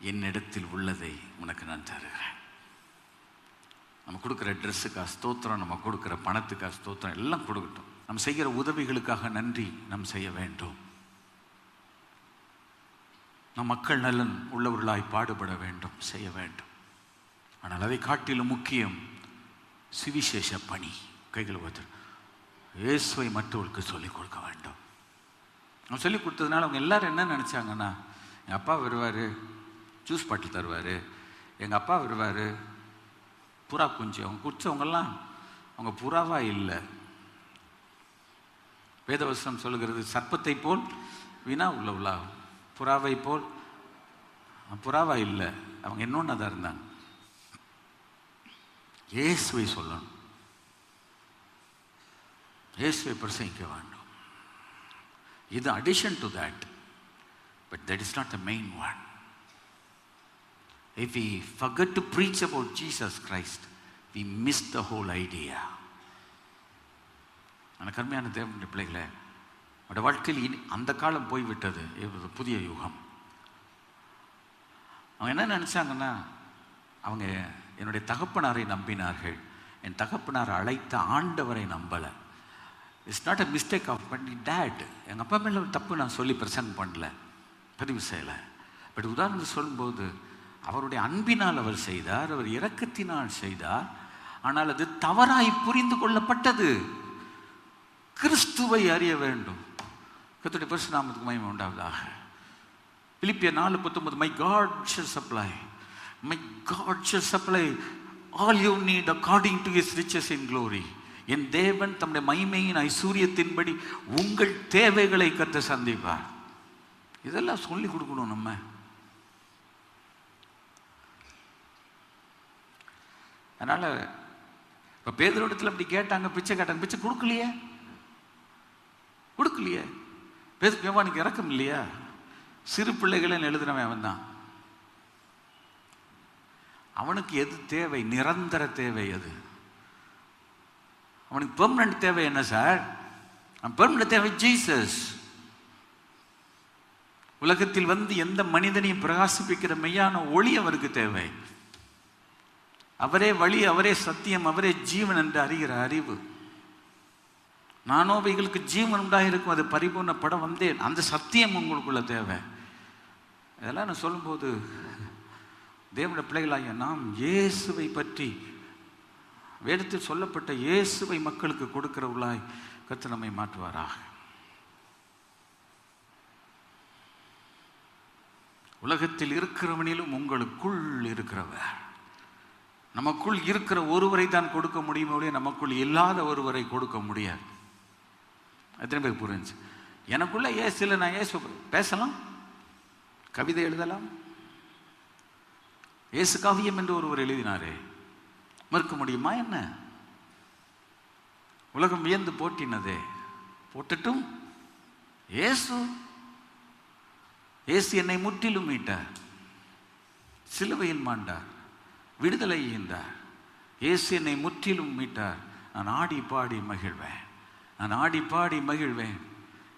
என்னிடத்தில் உள்ளதை உனக்கு நான் தருகிறேன். நம்ம கொடுக்குற ட்ரெஸ்ஸுக்கா ஸ்தோத்திரம், நம்ம கொடுக்குற பணத்துக்கா ஸ்தோத்திரம், எல்லாம் கொடுக்கட்டும். நம்ம செய்கிற உதவிகளுக்காக நன்றி நாம் செய்ய வேண்டும். நம் மக்கள் நலன் உள்ளவர்களாய் பாடுபட வேண்டும், செய்ய வேண்டும். ஆனால் அதை காட்டிலும் முக்கியம் சுவிசேஷ பணி. கைகள் ஒருத்தர் இயேசுவை மற்றவர்களுக்கு சொல்லிக் கொடுக்க வேண்டும். நான் சொல்லிக் கொடுத்ததுனால அவங்க எல்லாரும் என்ன நினச்சாங்கன்னா, எங்கள் அப்பா வருவார், ஜூஸ் பாட்டில் தருவார், எங்கள் அப்பா வருவார், புறா குஞ்சு. அவங்க குடித்தவங்கெல்லாம் அவங்க புறாவா இல்லை. வேதவசனம் சொல்லுகிறது, சர்ப்பத்தை போல் வீணா உள்ளவளா, புறாவை போல். புறாவா இல்லை, அவங்க இன்னொன்று தான் இருந்தாங்க. இயேசுவை சொல்லணும், இயேசுவை பிரசங்கிக்க வேண்டும். இது addition to that, but that is not the main one. If we forget to preach about Jesus Christ, we miss the whole idea. அந்த கருமையான தேவனுடைய பிள்ளைகளை, அவருடைய வாழ்க்கையில் அந்த காலம் போய்விட்டது, புதிய யுகம். அவங்க என்ன நினச்சாங்கன்னா, அவங்க என்னுடைய தகப்பனாரை நம்பினார்கள், என் தகப்பனார் அழைத்த ஆண்டவரை நம்பலை. It's not a mistake of my dad. எங்கள் அப்பா மேலே ஒரு தப்பு நான் சொல்லி பிரசங்கம் பண்ணல, பதிவு செய்யலை. பட் உதாரணத்துக்கு சொல்லும்போது, அவருடைய அன்பினால் அவர் செய்தார், அவர் இரக்கத்தினால் செய்தார். ஆனால் அது தவறாய் புரிந்து கொள்ளப்பட்டது. கிறிஸ்துவை அறிய வேண்டும். கர்த்தருடைய பரிசுத்த நாமத்துக்கு மகிமை உண்டாவதாக. பிலிப்பியர் 4:19, my God shall supply, my God shall supply all you need according to his riches in glory. என் தேவன் தம்முடைய மகிமையின் ஐஸ்வரியத்தின்படி உங்கள் தேவைகளை கற்று சந்திப்பார். இதெல்லாம் சொல்லி கொடுக்கணும் நம்ம. அதனால இப்போ பேதுருவிடத்தில் அப்படி கேட்டாங்க, பிச்சை கேட்டாங்க, பிச்சை கொடுக்கலையே. பேதுரு யோவானுக்கு இறக்கம் இல்லையா? சிறு பிள்ளைகளை எழுதுனவன் அவன் தான். அவனுக்கு எது தேவை? நிரந்தர தேவை. அது அவனுக்கு பெர்மனன்ட் தேவை என்ன சார்? பெர்மனன்ட் தேவை ஜீசஸ். உலகத்தில் வந்து எந்த மனிதனையும் பிரகாசிப்பிக்கிற மெய்யான ஒளி அவருக்கு தேவை. அவரே வழி, அவரே சத்தியம், அவரே ஜீவன் என்று அறிகிற அறிவு. நானோ அவைகளுக்கு ஜீவன் உண்டாயிருக்கும், அது பரிபூர்ணப்பட வந்தேன். அந்த சத்தியம் உங்களுக்குள்ள தேவை. இதெல்லாம் நான் சொல்லும்போது தேவனுடைய பிள்ளைகளாகிய நாம் இயேசுவை பற்றி, வேதத்தில் சொல்லப்பட்ட இயேசுவை மக்களுக்கு கொடுக்கிறவர்களாய் கர்த்தர் நம்மை மாற்றுவாராக. உலகத்தில் இருக்கிறவனிலும் உங்களுக்குள் இருக்கிறவர். நமக்குள் இருக்கிற ஒருவரை தான் கொடுக்க முடியுமே ஒழிய நமக்குள் இல்லாத ஒருவரை கொடுக்க முடியாது. எத்தனை பேர் புரிஞ்சு? எனக்குள்ள இயேசு இல்லை, நான் இயேசு பேசலாம், கவிதை எழுதலாம். இயேசு காவியம் என்று ஒருவர் எழுதினாரே, மறுக்க முடியுமா என்ன? உலகம் வியந்து போட்டினதே, போட்டட்டும். இயேசு என்னை முற்றிலும் மீட்டார், சிலுவையில் மாண்டார், விடுதலை ஈந்தார். இயேசு என்னை முற்றிலும் மீட்டார். நான் ஆடி பாடி மகிழ்வேன், நான் ஆடி பாடி மகிழ்வேன்.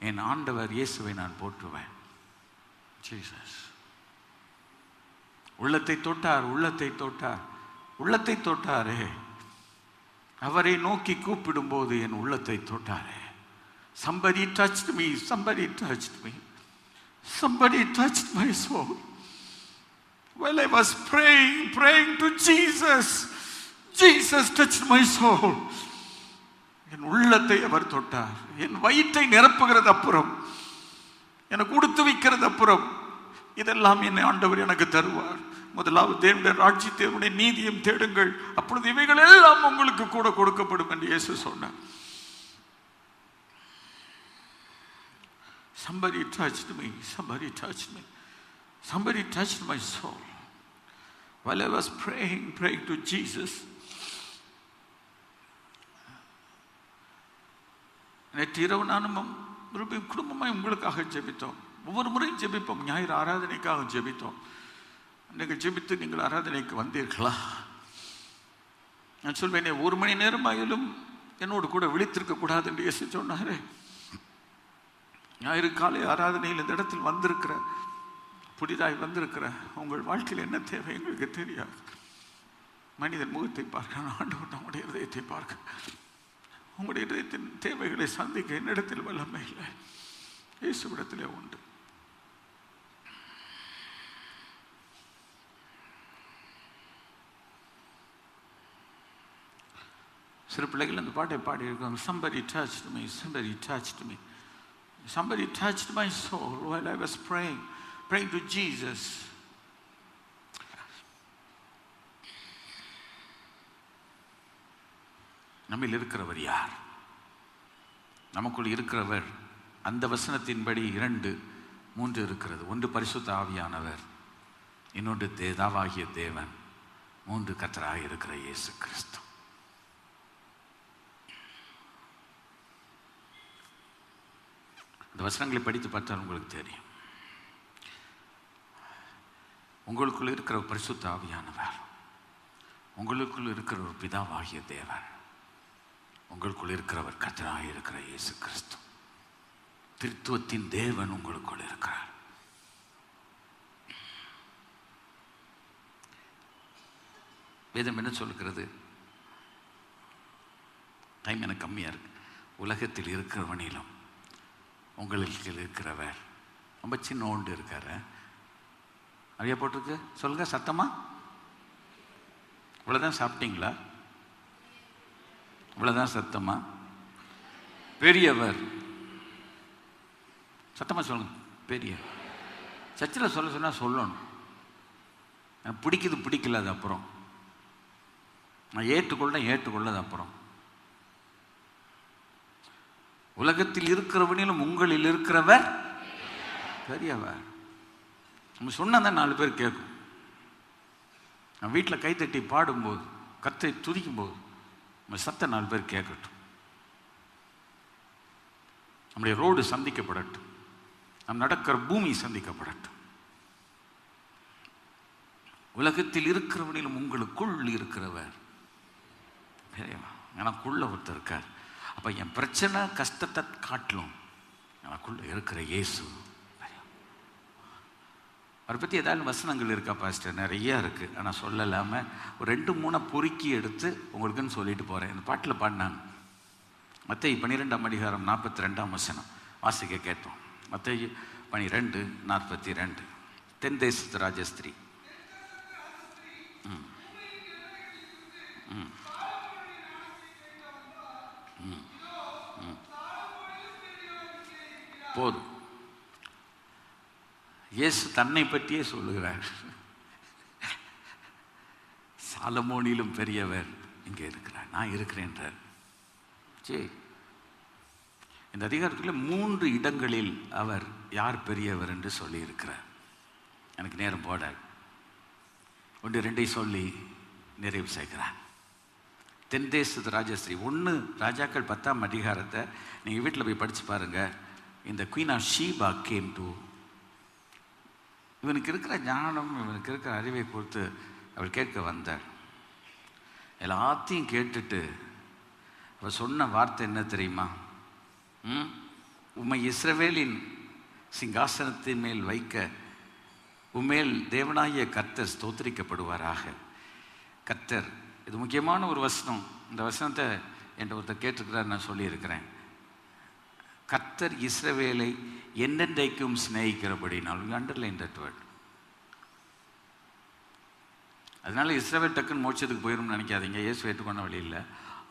என் ஆண்டவர் இயேசுவை நான் போற்றுவேன். ஜீசஸ் உள்ளத்தை தொட்டார், உள்ளத்தை தொட்டார், உள்ளத்தை தொட்டாரே. அவரை நோக்கி கூப்பிடும் போது என் உள்ளத்தை தொட்டாரே. Somebody touched me, somebody touched me, somebody touched my soul. While I was praying to Jesus, Jesus touched my soul. என் உள்ளத்தை அவர் தொட்டார். என் வயிற்றை நிரப்புகிறது அப்புறம், எனக்கு உடுத்து வைக்கிறது அப்புறம், இதெல்லாம் என்னை ஆண்டவர் எனக்கு தருவார். முதலாவது தேவனுடைய ராஜ்யத்தை, தேவனுடைய நீதியும் தேடுங்கள், அப்பொழுது இவைகள் எல்லாம் உங்களுக்கு கூட கொடுக்கப்படும் என்று இயேசு சொன்னார். Somebody touched me, somebody touched me, somebody touched my soul while I was praying to Jesus. நேற்று இரவு நானும் குடும்பமாய் உங்களுக்காக ஜெபித்தோம். ஒவ்வொரு முறையும் ஜெபிப்போம். ஞாயிறு ஆராதனைக்காக ஜெபித்தோம். நீங்கள் ஜெபித்து நீங்கள் ஆராதனைக்கு வந்தீர்களா? நான் சொல்வேனே, ஒரு மணி நேரமாயிலும் என்னோடு கூட விழித்திருக்க கூடாது என்று இயேசு சொன்னாரே. ஞாயிறு காலை ஆராதனையில் இந்த இடத்தில் வந்திருக்கிற, புதிதாய் வந்திருக்கிற உங்கள் வாழ்க்கையில் என்ன தேவை எங்களுக்கு தெரியாது. மனிதன் முகத்தை பார்க்க, ஆண்டவர் நம்முடைய இதயத்தை பார்க்க, உங்களுடைய இதயத்தின் தேவைகளை சந்திக்க என்னிடத்தில் வல்லமை இல்லை, இயேசுவிடத்திலே உண்டு. சிறு பிள்ளைகள் அந்த பாட்டை பாடி இருக்காங்க. Somebody touched me, somebody touched me, somebody touched my soul while I was praying to Jesus. நம்மில் இருக்கிறவர் யார்? நமக்குள் இருக்கிறவர் அந்த வசனத்தின்படி 2, 3 இருக்கிறது. ஒன்று பரிசுத்த ஆவியானவர், இன்னொன்று தேதாவாகிய தேவன், 3 கர்த்தராக இருக்கிற இயேசு கிறிஸ்து. இந்த வசனங்களை படித்து பார்த்தால் உங்களுக்கு தெரியும். உங்களுக்குள் இருக்கிற பரிசுத்த ஆவியானவர், உங்களுக்குள் இருக்கிற ஒரு பிதாவாகிய தேவன், உங்களுக்குள் இருக்கிறவர் கர்த்தராக இருக்கிற இயேசு கிறிஸ்து. திருத்துவத்தின் தேவன் உங்களுக்குள் இருக்கிறார். வேதம் என்ன சொல்கிறது? டைம் எனக்கு கம்மியாக இருக்கு. உலகத்தில் இருக்கிறவனிலும் உங்களுக்கு இருக்கிறவர் ரொம்ப சின்ன ஓண்டு இருக்காரு. நிறைய போட்டிருக்கு, சொல்லுங்க சத்தமா. இவ்வளோதான் சாப்பிட்டீங்களா? இவ்வளோதான் சத்தமா? பெரியவர், சத்தமா சொல்லுங்க. பெரிய சர்ச்சில் சொல்ல சொன்னால் சொல்லணும். எனக்கு பிடிக்குது பிடிக்கல அது அப்புறம், நான் ஏற்றுக்கொள்ளது அப்புறம். உலகத்தில் இருக்கிறவனிலும் உங்களில் இருக்கிறவர் பெரியவர். நம்ம சொன்னதான் 4 பேர் கேட்கும். நான் வீட்டில் கைத்தட்டி பாடும்போது, கர்த்தரை துதிக்கும் போது நம்ம சத்தம் 4 பேர் கேட்கட்டும். நம்முடைய ரோடு சந்திக்கப்படட்டும், நம் நடக்கிற பூமி சந்திக்கப்படட்டும். உலகத்தில் இருக்கிறவனிலும் உங்களுக்குள் இருக்கிறவர் பெரியவர். எனக்குள்ள ஒருத்தர் இருக்கார். அப்போ என் பிரச்சனை கஷ்டத்தை காட்டிலும் எனக்குள்ள இருக்கிற இயேசு. அவரை பற்றி ஏதாவது வசனங்கள் இருக்கா பாஸ்டர்? நிறையா இருக்குது, ஆனால் சொல்லலாமல் ஒரு 2-3 பொறுக்கி எடுத்து உங்களுக்குன்னு சொல்லிட்டு போகிறேன். இந்த பாட்டில் பாடினாங்க. மத்தேயு 12:42 வாசிக்க கேட்டோம். மத்தேயு 12:42. தென்தேசத்து ராஜஸ்திரீ. போதும். இயேசு தன்னை பற்றியே சொல்லுகிறார். சாலமோனிலும் பெரியவர் இங்கே இருக்கிறார், நான் இருக்கிறேன்றார். சரி, இந்த அதிகாரத்தில் 3 இடங்களில் அவர் யார் பெரியவர் என்று சொல்லி இருக்கிறார். எனக்கு நேரம் போடாது, 1-2 சொல்லி நிறைவு செய்கிறார். தென்தேசத்து ராஜஸ்ரீ 1 ராஜாக்கள் 10ஆம் அதிகாரத்தை நீங்கள் வீட்டில் போய் படித்து பாருங்கள். இந்த queen of Sheba came to, இவனுக்கு இருக்கிற ஞானம், இவனுக்கு இருக்கிற அறிவை கொடுத்து அவள் கேட்க வந்தார். எல்லாத்தையும் கேட்டுட்டு அவள் சொன்ன வார்த்தை என்ன தெரியுமா? உம்மை இஸ்ரவேலின் சிங்காசனத்தின் மேல் வைக்க உம்மேல் தேவனாகிய கர்த்தர் ஸ்தோத்திரிக்கப்படுவாராக. கர்த்தர், இது முக்கியமான ஒரு வசனம். இந்த வசனத்தை என்கிட்ட ஒருத்தர் கேட்டிருக்கிறார், நான் சொல்லியிருக்கிறேன். கர்த்தர் இஸ்ரவேலை என்னென்றைக்கும் சிநேகிக்கிறபடினால், அண்டர்லைன் தட் வேர்ட். அதனால இஸ்ரவேல் டக்குன்னு மோட்சத்துக்கு போயிடும்னு நினைக்காதீங்க, இயேசு ஏற்றுக்கொண்ட வழி இல்லை.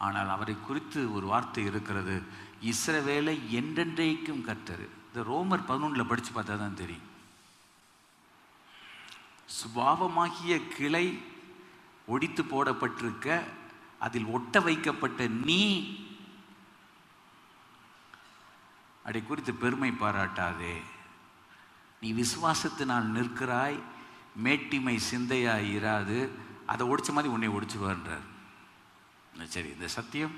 ஆனால் அவரை குறித்து ஒரு வார்த்தை இருக்கிறது, இஸ்ரவேலை என்றென்றைக்கும் கர்த்தர். இந்த ரோமர் 11 படித்து பார்த்தா தான் தெரியும். சுபாவமாகிய கிளை ஒடித்து போடப்பட்டிருக்க, அதில் ஒட்ட வைக்கப்பட்ட நீ அதை குறித்து பெருமை பாராட்டாதே. நீ விசுவாசத்தினால் நிற்கிறாய், மேட்டிமை சிந்தையாய் இராது. அதை ஒடிச்ச மாதிரி உன்னை ஒடிச்சுவான்றார். சரி, இந்த சத்தியம்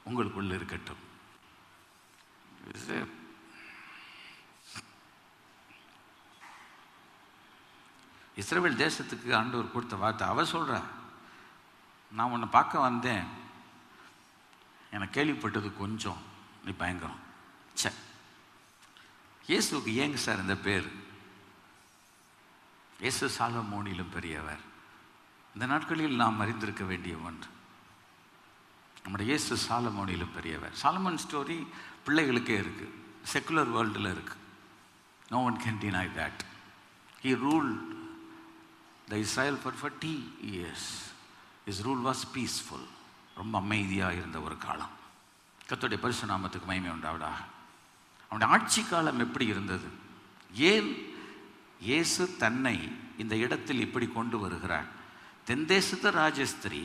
உங்களுக்குள்ள இருக்கட்டும். இஸ்ரவேல் தேசத்துக்கு ஆண்டவர் கொடுத்த வார்த்தை. அவ சொல்றா, நான் உன்னை பார்க்க வந்தேன், எனக்கு கேள்விப்பட்டது கொஞ்சம், நீ பயங்கரம். சே, இயேசுக்கு ஏங்க சார் இந்த பேர்? இயேசு சாலமோனிலும் பெரியவர். இந்த நாட்களில் நாம் அறிந்திருக்க வேண்டிய ஒன்று, நம்முடைய இயேசு சாலமோனிலும் பெரியவர். சாலமன் ஸ்டோரி பிள்ளைகளுக்கே இருக்குது, செக்குலர் வேர்ல்டில் இருக்குது. No one can deny that. He ruled the Israel for 40 years. His rule was peaceful. ரொம்ப அமைதியாக இருந்த ஒரு காலம். கர்த்தருடைய பரிசுத்த நாமத்துக்கு மகிமை உண்டாவதாக. அவனுடைய ஆட்சி காலம் எப்படி இருந்தது? ஏன் இயேசு தன்னை இந்த இடத்தில் இப்படி கொண்டு வருகிறார்? தென்தேசத்து ராஜஸ்திரீ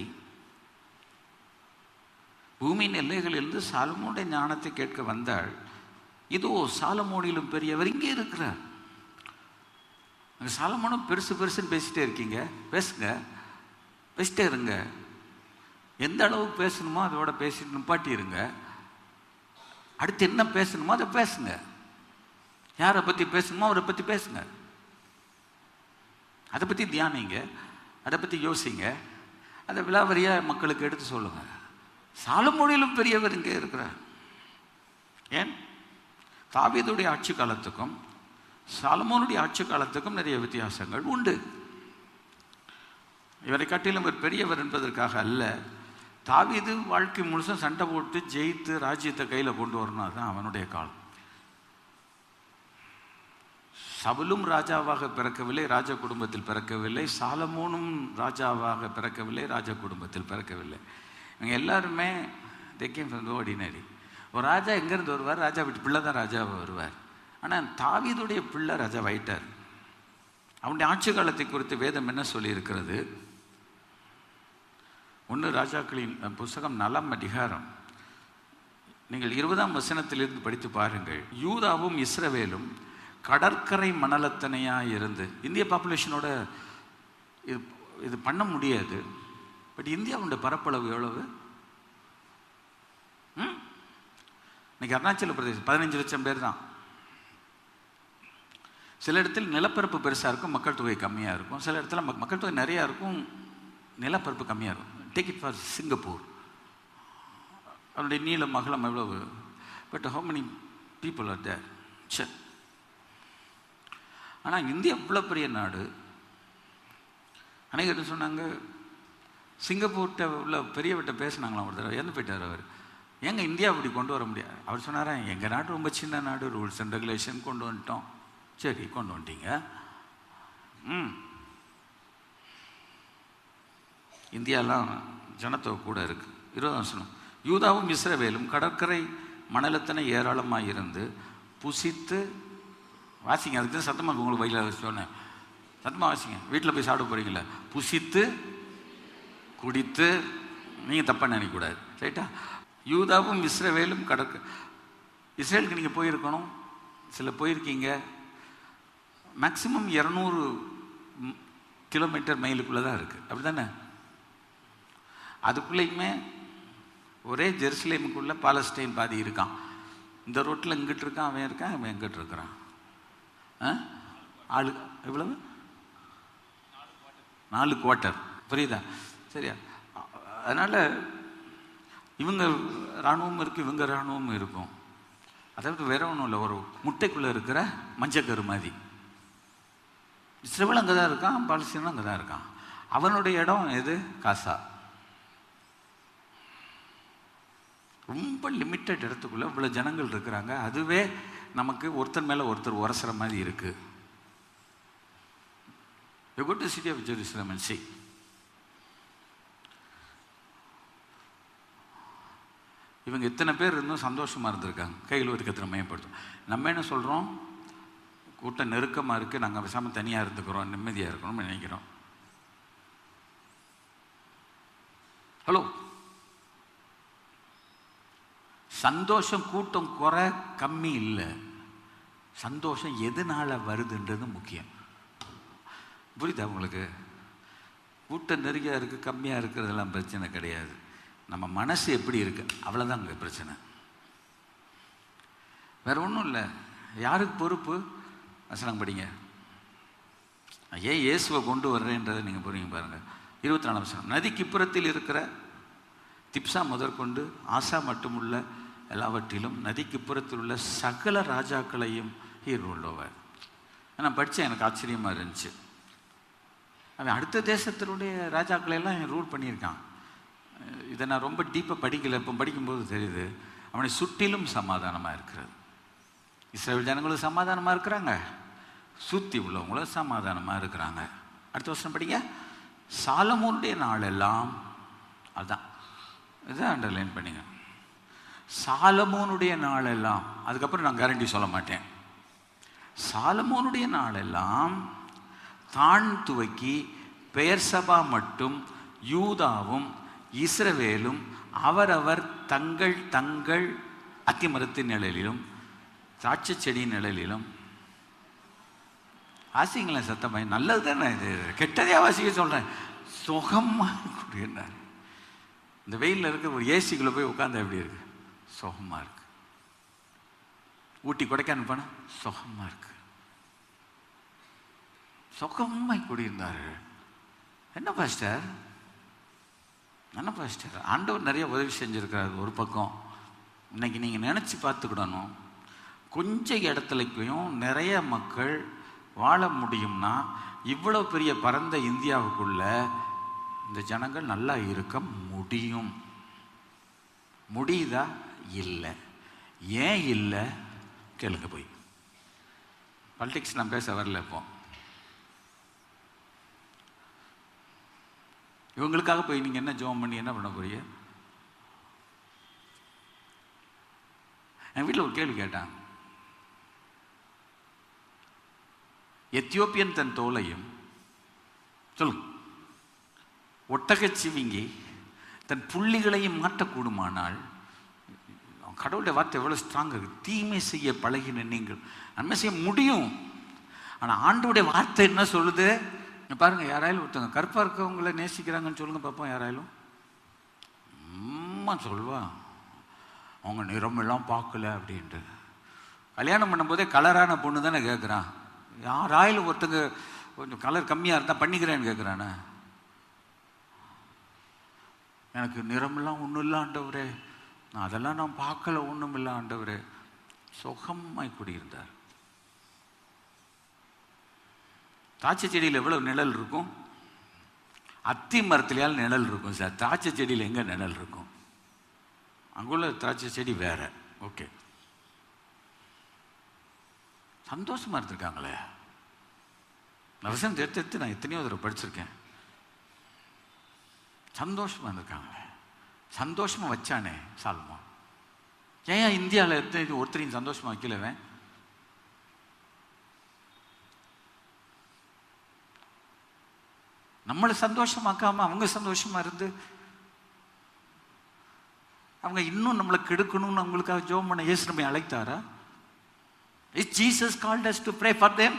பூமியின் எல்லைகளிலிருந்து சாலமோனுடைய ஞானத்தை கேட்க வந்தாள். இதோ சாலமோனிலும் பெரியவர் இங்கே இருக்கிறார். சாலமோனும் பெருசு பெருசுன்னு பேசிட்டே இருக்கீங்க, பேசுங்க, பேசிட்டே இருங்க. எந்த அளவுக்கு பேசணுமோ அதோட பேசிட்டு நிப்பாட்டிருங்க. அடுத்து என்ன பேசணுமோ அதை பேசுங்க. யாரை பற்றி பேசணுமோ அவரை பற்றி பேசுங்க. அதை பற்றி தியானிங்க, அதை பற்றி யோசிங்க, அதை விலாவரியாக மக்களுக்கு எடுத்து சொல்லுங்க. சாலமோனிலும் பெரியவர் இங்கே இருக்கிறார். ஏன்? தாவீதுடைய ஆட்சி காலத்துக்கும் சாலமோனுடைய ஆட்சி காலத்துக்கும் நிறைய வித்தியாசங்கள் உண்டு. இவரை காட்டிலும் ஒரு பெரியவர் என்பதற்காக அல்ல. தாவீது வாழ்க்கை முழுசும் சண்டை போட்டு ஜெயித்து ராஜ்யத்தை கையில் கொண்டு வரணும், அதுதான் அவனுடைய காலம். சவுலும் ராஜாவாக பிறக்கவில்லை, ராஜ குடும்பத்தில் பிறக்கவில்லை. சாலமோனும் ராஜாவாக பிறக்கவில்லை, ராஜ குடும்பத்தில் பிறக்கவில்லை. இவங்க எல்லாருமே they came from the ordinary. ஒரு ராஜா எங்கேருந்து வருவார்? ராஜா வீட்டு பிள்ளை தான் ராஜாவாக வருவார். ஆனால் தாவீதுடைய பிள்ளை ராஜாவாயிட்டார். அவனுடைய ஆட்சி காலத்தை குறித்து வேதம் என்ன சொல்லியிருக்கிறது? 1 ராஜாக்களின் புஸ்தகம் 4ஆம் அதிகாரம் நீங்கள் 20ஆம் வசனத்திலிருந்து படித்து பாருங்கள். யூதாவும் இஸ்ரவேலும் கடற்கரை மணலத்தனையாக இருந்து, இந்திய பாப்புலேஷனோட இது பண்ண முடியாது. பட் இந்தியாவுடைய பரப்பளவு எவ்வளவு? இன்னைக்கு அருணாச்சல பிரதேசம் 15 லட்சம் பேர் தான். சில இடத்தில் நிலப்பரப்பு பெருசாக இருக்கும், மக்கள் தொகை கம்மியாக இருக்கும். சில இடத்துல மக்கள் தொகை நிறையா இருக்கும், நிலப்பரப்பு கம்மியாக இருக்கும். டேக் இட் ஃபார் சிங்கப்பூர், அவனுடைய நீளம் அகலம் எவ்வளவு? But how many people are there? சரி. ஆனால் இந்தியா இவ்வளோ பெரிய நாடு. அனைவரும் சொன்னாங்க, சிங்கப்பூர்கிட்ட உள்ள பெரியவர்கிட்ட பேசினாங்களாம் ஒரு தடவை. இறந்து போயிட்டார் அவர். ஏங்க இந்தியா அப்படி கொண்டு வர முடியாது? அவர் சொன்னாரா, எங்கள் நாடு ரொம்ப சின்ன நாடு, ரூல்ஸ் அண்ட் ரெகுலேஷன் கொண்டு வந்துட்டோம். சரி, கொண்டு வந்துட்டீங்க. இந்தியாலாம் ஜனத்தொகை கூட இருக்கு. 20ஆம் வசனம், யூதாவும் இஸ்ரவேலும் கடற்கரை மணலத்தனை ஏராளமாக இருந்து புசித்து, வாசிங்க, அதுக்கு தான் சத்தமாக உங்களுக்கு வயலில் சொன்னேன், சத்தமாக வாசிங்க. வீட்டில் போய் சாப்பிட போகிறீங்களா? புசித்து குடித்து, நீங்கள் தப்பாக நினைக்கக்கூடாது, ரைட்டா? யூதாவும் இஸ்ரவேலும் இஸ்ரேலுக்கு நீங்கள் போயிருக்கணும், சில போயிருக்கீங்க. மேக்சிமம் 200 கிலோமீட்டர் மைலுக்குள்ளே தான் இருக்குது, அப்படி தானே? அதுக்குள்ளேயுமே ஒரே ஜெருசலேமுக்குள்ளே பாலஸ்டைன் பாதி இருக்கான். இந்த ரோட்டில் இங்கிட்டு இருக்கான், அவன் இருக்கான், அவன் எங்கிட்டு இருக்கிறான். ஆளு எவ்வளவு? 4 குவார்ட்டர், புரியுதா? சரியா? அதனால் இவங்க இராணுவம் இருக்குது, இவங்க இராணுவம் இருக்கும். அதாவது வேற ஒன்றும் இல்லை, ஒரு முட்டைக்குள்ளே இருக்கிற மஞ்சக்கரு மாதிரி. இஸ்ரவேல் அங்கே தான் இருக்கான், பாலஸ்தீனும் அங்கே தான் இருக்கான். அவனுடைய இடம் எது? காசா. ரொம்ப லிமிட்டட் இடத்துக்குள்ளே இவ்வளோ ஜனங்கள் இருக்கிறாங்க. அதுவே நமக்கு ஒருத்தர் மேலே ஒருத்தர் உரசுற மாதிரி இருக்குது. You go to the city of Jerusalem and see. இவங்க இத்தனை பேர் இருந்தும் சந்தோஷமாக இருந்திருக்காங்க, கையில் ஒரு கத்திர மையப்படுத்தும். நம்ம என்ன சொல்கிறோம்? கூட்டம் நெருக்கமாக இருக்குது, நாங்கள் பேசாமல் தனியாக இருந்துக்கிறோம், நிம்மதியாக இருக்கணும்னு நினைக்கிறோம். ஹலோ, சந்தோஷம் கூட்டம் குறை கம்மி இல்லை, சந்தோஷம் எதனால் வருதுன்றது முக்கியம். புரியுதா உங்களுக்கு? கூட்டம் நெருங்கியாக இருக்குது, கம்மியாக இருக்கிறதெல்லாம் பிரச்சனை கிடையாது. நம்ம மனசு எப்படி இருக்கு, அவ்வளோதான் அங்கே பிரச்சனை. வேற ஒன்றும் இல்லை. யாருக்கு பொறுப்பு? வசனம் படிங்க. ஏன் இயேசுவை கொண்டு வர்றேன்றதை நீங்கள் புரியுங்க பாருங்கள். 24ஆம் வசனம், நதிக்கு இப்புறத்தில் இருக்கிற திப்சா முதற்கொண்டு ஆசா மட்டுமுள்ள எல்லாவற்றிலும் நதிக்கு புறத்தில் உள்ள சகல ராஜாக்களையும் உள்ளவர். நான் படித்தேன், எனக்கு ஆச்சரியமாக இருந்துச்சு. அவன் அடுத்த தேசத்தினுடைய ராஜாக்களெல்லாம் ரூல் பண்ணியிருக்கான். இதை நான் ரொம்ப டீப்பாக படிக்கலை, இப்போ படிக்கும்போது தெரியுது. அவனை சுற்றிலும் சமாதானமாக இருக்கிறது. இஸ்ரவேல் ஜனங்களும் சமாதானமாக இருக்கிறாங்க, சுற்றி உள்ளவங்களும் சமாதானமாக இருக்கிறாங்க. அடுத்த வருஷம் படிங்க. சாலமோனுடைய நாளெல்லாம், அதுதான் இதை அண்டர்லைன் பண்ணிங்க. சாலமோனுடைய நாளெல்லாம், அதுக்கப்புறம் நான் கேரண்டி சொல்ல மாட்டேன். சாலமோனுடைய நாளெல்லாம் தான் துவக்கி பெயர்சபா மட்டும் யூதாவும் இஸ்ரவேலும் அவரவர் தங்கள் தங்கள் அத்திமரத்தின் நிழலிலும் திராட்சை செடியின் நிழலிலும். வாசிங்களேன் சத்தமாய், நல்லது தானே இது, கெட்டதையா வாசிக்க சொல்கிறேன். சுகமாக குடியிருந்தார். இந்த வெயிலில் இருக்க ஒரு ஏசிக்குள்ளே போய் உட்காந்து எப்படி இருக்கு? சுகமாக இருக்கு. ஊட்டி கொடைக்கானல் போன சுகமாக இருக்கு. சுகமாய் குடியிருந்தார். என்ன பாஸ்டர், என்ன பாஸ்டர், ஆண்டவர் நிறைய உதவி செஞ்சுருக்காரு. ஒரு பக்கம் இன்னைக்கு நீங்கள் நினச்சி பார்த்துக்கிடணும், கொஞ்சம் இடத்துலையும் நிறைய மக்கள் வாழ முடியும்னா இவ்வளோ பெரிய பரந்த இந்தியாவுக்குள்ள இந்த ஜனங்கள் நல்லா இருக்க முடியும். முடியுதா? இல்லை. ஏன் இல்லை கேளுங்க போய். பாலிடிக்ஸ் நான் பேச வரல. இப்போ இவங்களுக்காக போய் நீங்கள் என்ன ஜெபம் பண்ணி என்ன பண்ண போறீங்க? என் வீட்டில் ஒரு கேள்வி கேட்டான். எத்தியோப்பியன் தன் தோலையும், சொல்லுங்க, ஒட்டகச்சிவிங்கி தன் புள்ளிகளையும் மாற்றக்கூடுமானால், கடவுளுடைய வார்த்தை எவ்வளோ ஸ்ட்ராங் இருக்கு. தீமை செய்ய பழகின நீங்கள் நன்மை செய்ய முடியும். ஆனால் ஆண்டவருடைய வார்த்தை என்ன சொல்லுது பாருங்க. யாராலும் ஒருத்தவங்க கருப்பாக இருக்கவங்களை நேசிக்கிறாங்கன்னு சொல்லுங்க பார்ப்போம். யாராலும் அம்மா சொல்வா அவங்க நிறமெல்லாம் பார்க்கல அப்படின்ட்டு. கல்யாணம் பண்ணும்போதே கலரான பொண்ணு தானே கேட்குறான். யாராலும் ஒருத்தங்க கொஞ்சம் கலர் கம்மியாக இருந்தால் பண்ணிக்கிறேன்னு கேட்குறானே. எனக்கு நிறமெல்லாம் ஒன்றும் இல்லை ஆண்டவரே, நான் அதெல்லாம் நான் பார்க்கல, ஒன்றும் இல்லை ஆண்டவரே. சுகமாய் குடியிருந்தார். திராட்சை செடியில் எவ்வளவு நிழல் இருக்கும்? அத்தி மரத்துலையால் நிழல் இருக்கும் சார். திராட்சை செடியில் எங்கே நிழல் இருக்கும்? அங்குள்ள திராட்சை செடி வேற. ஓகே, சந்தோஷமா இருந்திருக்காங்களே. வசனம் எடுத்து நான் எத்தனையோ தடவை படிச்சிருக்கேன். சந்தோஷமா இருந்திருக்காங்களே. சந்தோஷமா வச்சானே சாலமோன். ஏன் இந்தியாவில் எத்தனை ஒருத்தரையும் சந்தோஷமா வைக்கலவன்? நம்மளை சந்தோஷமாக்காம அவங்க சந்தோஷமா இருந்து அவங்க இன்னும் நம்மளை கெடுக்கணும்னு அவங்களுக்காக ஜெபம் பண்ண இயேசு நம்மை அழைத்தாரா? Is Jesus called us to pray for them?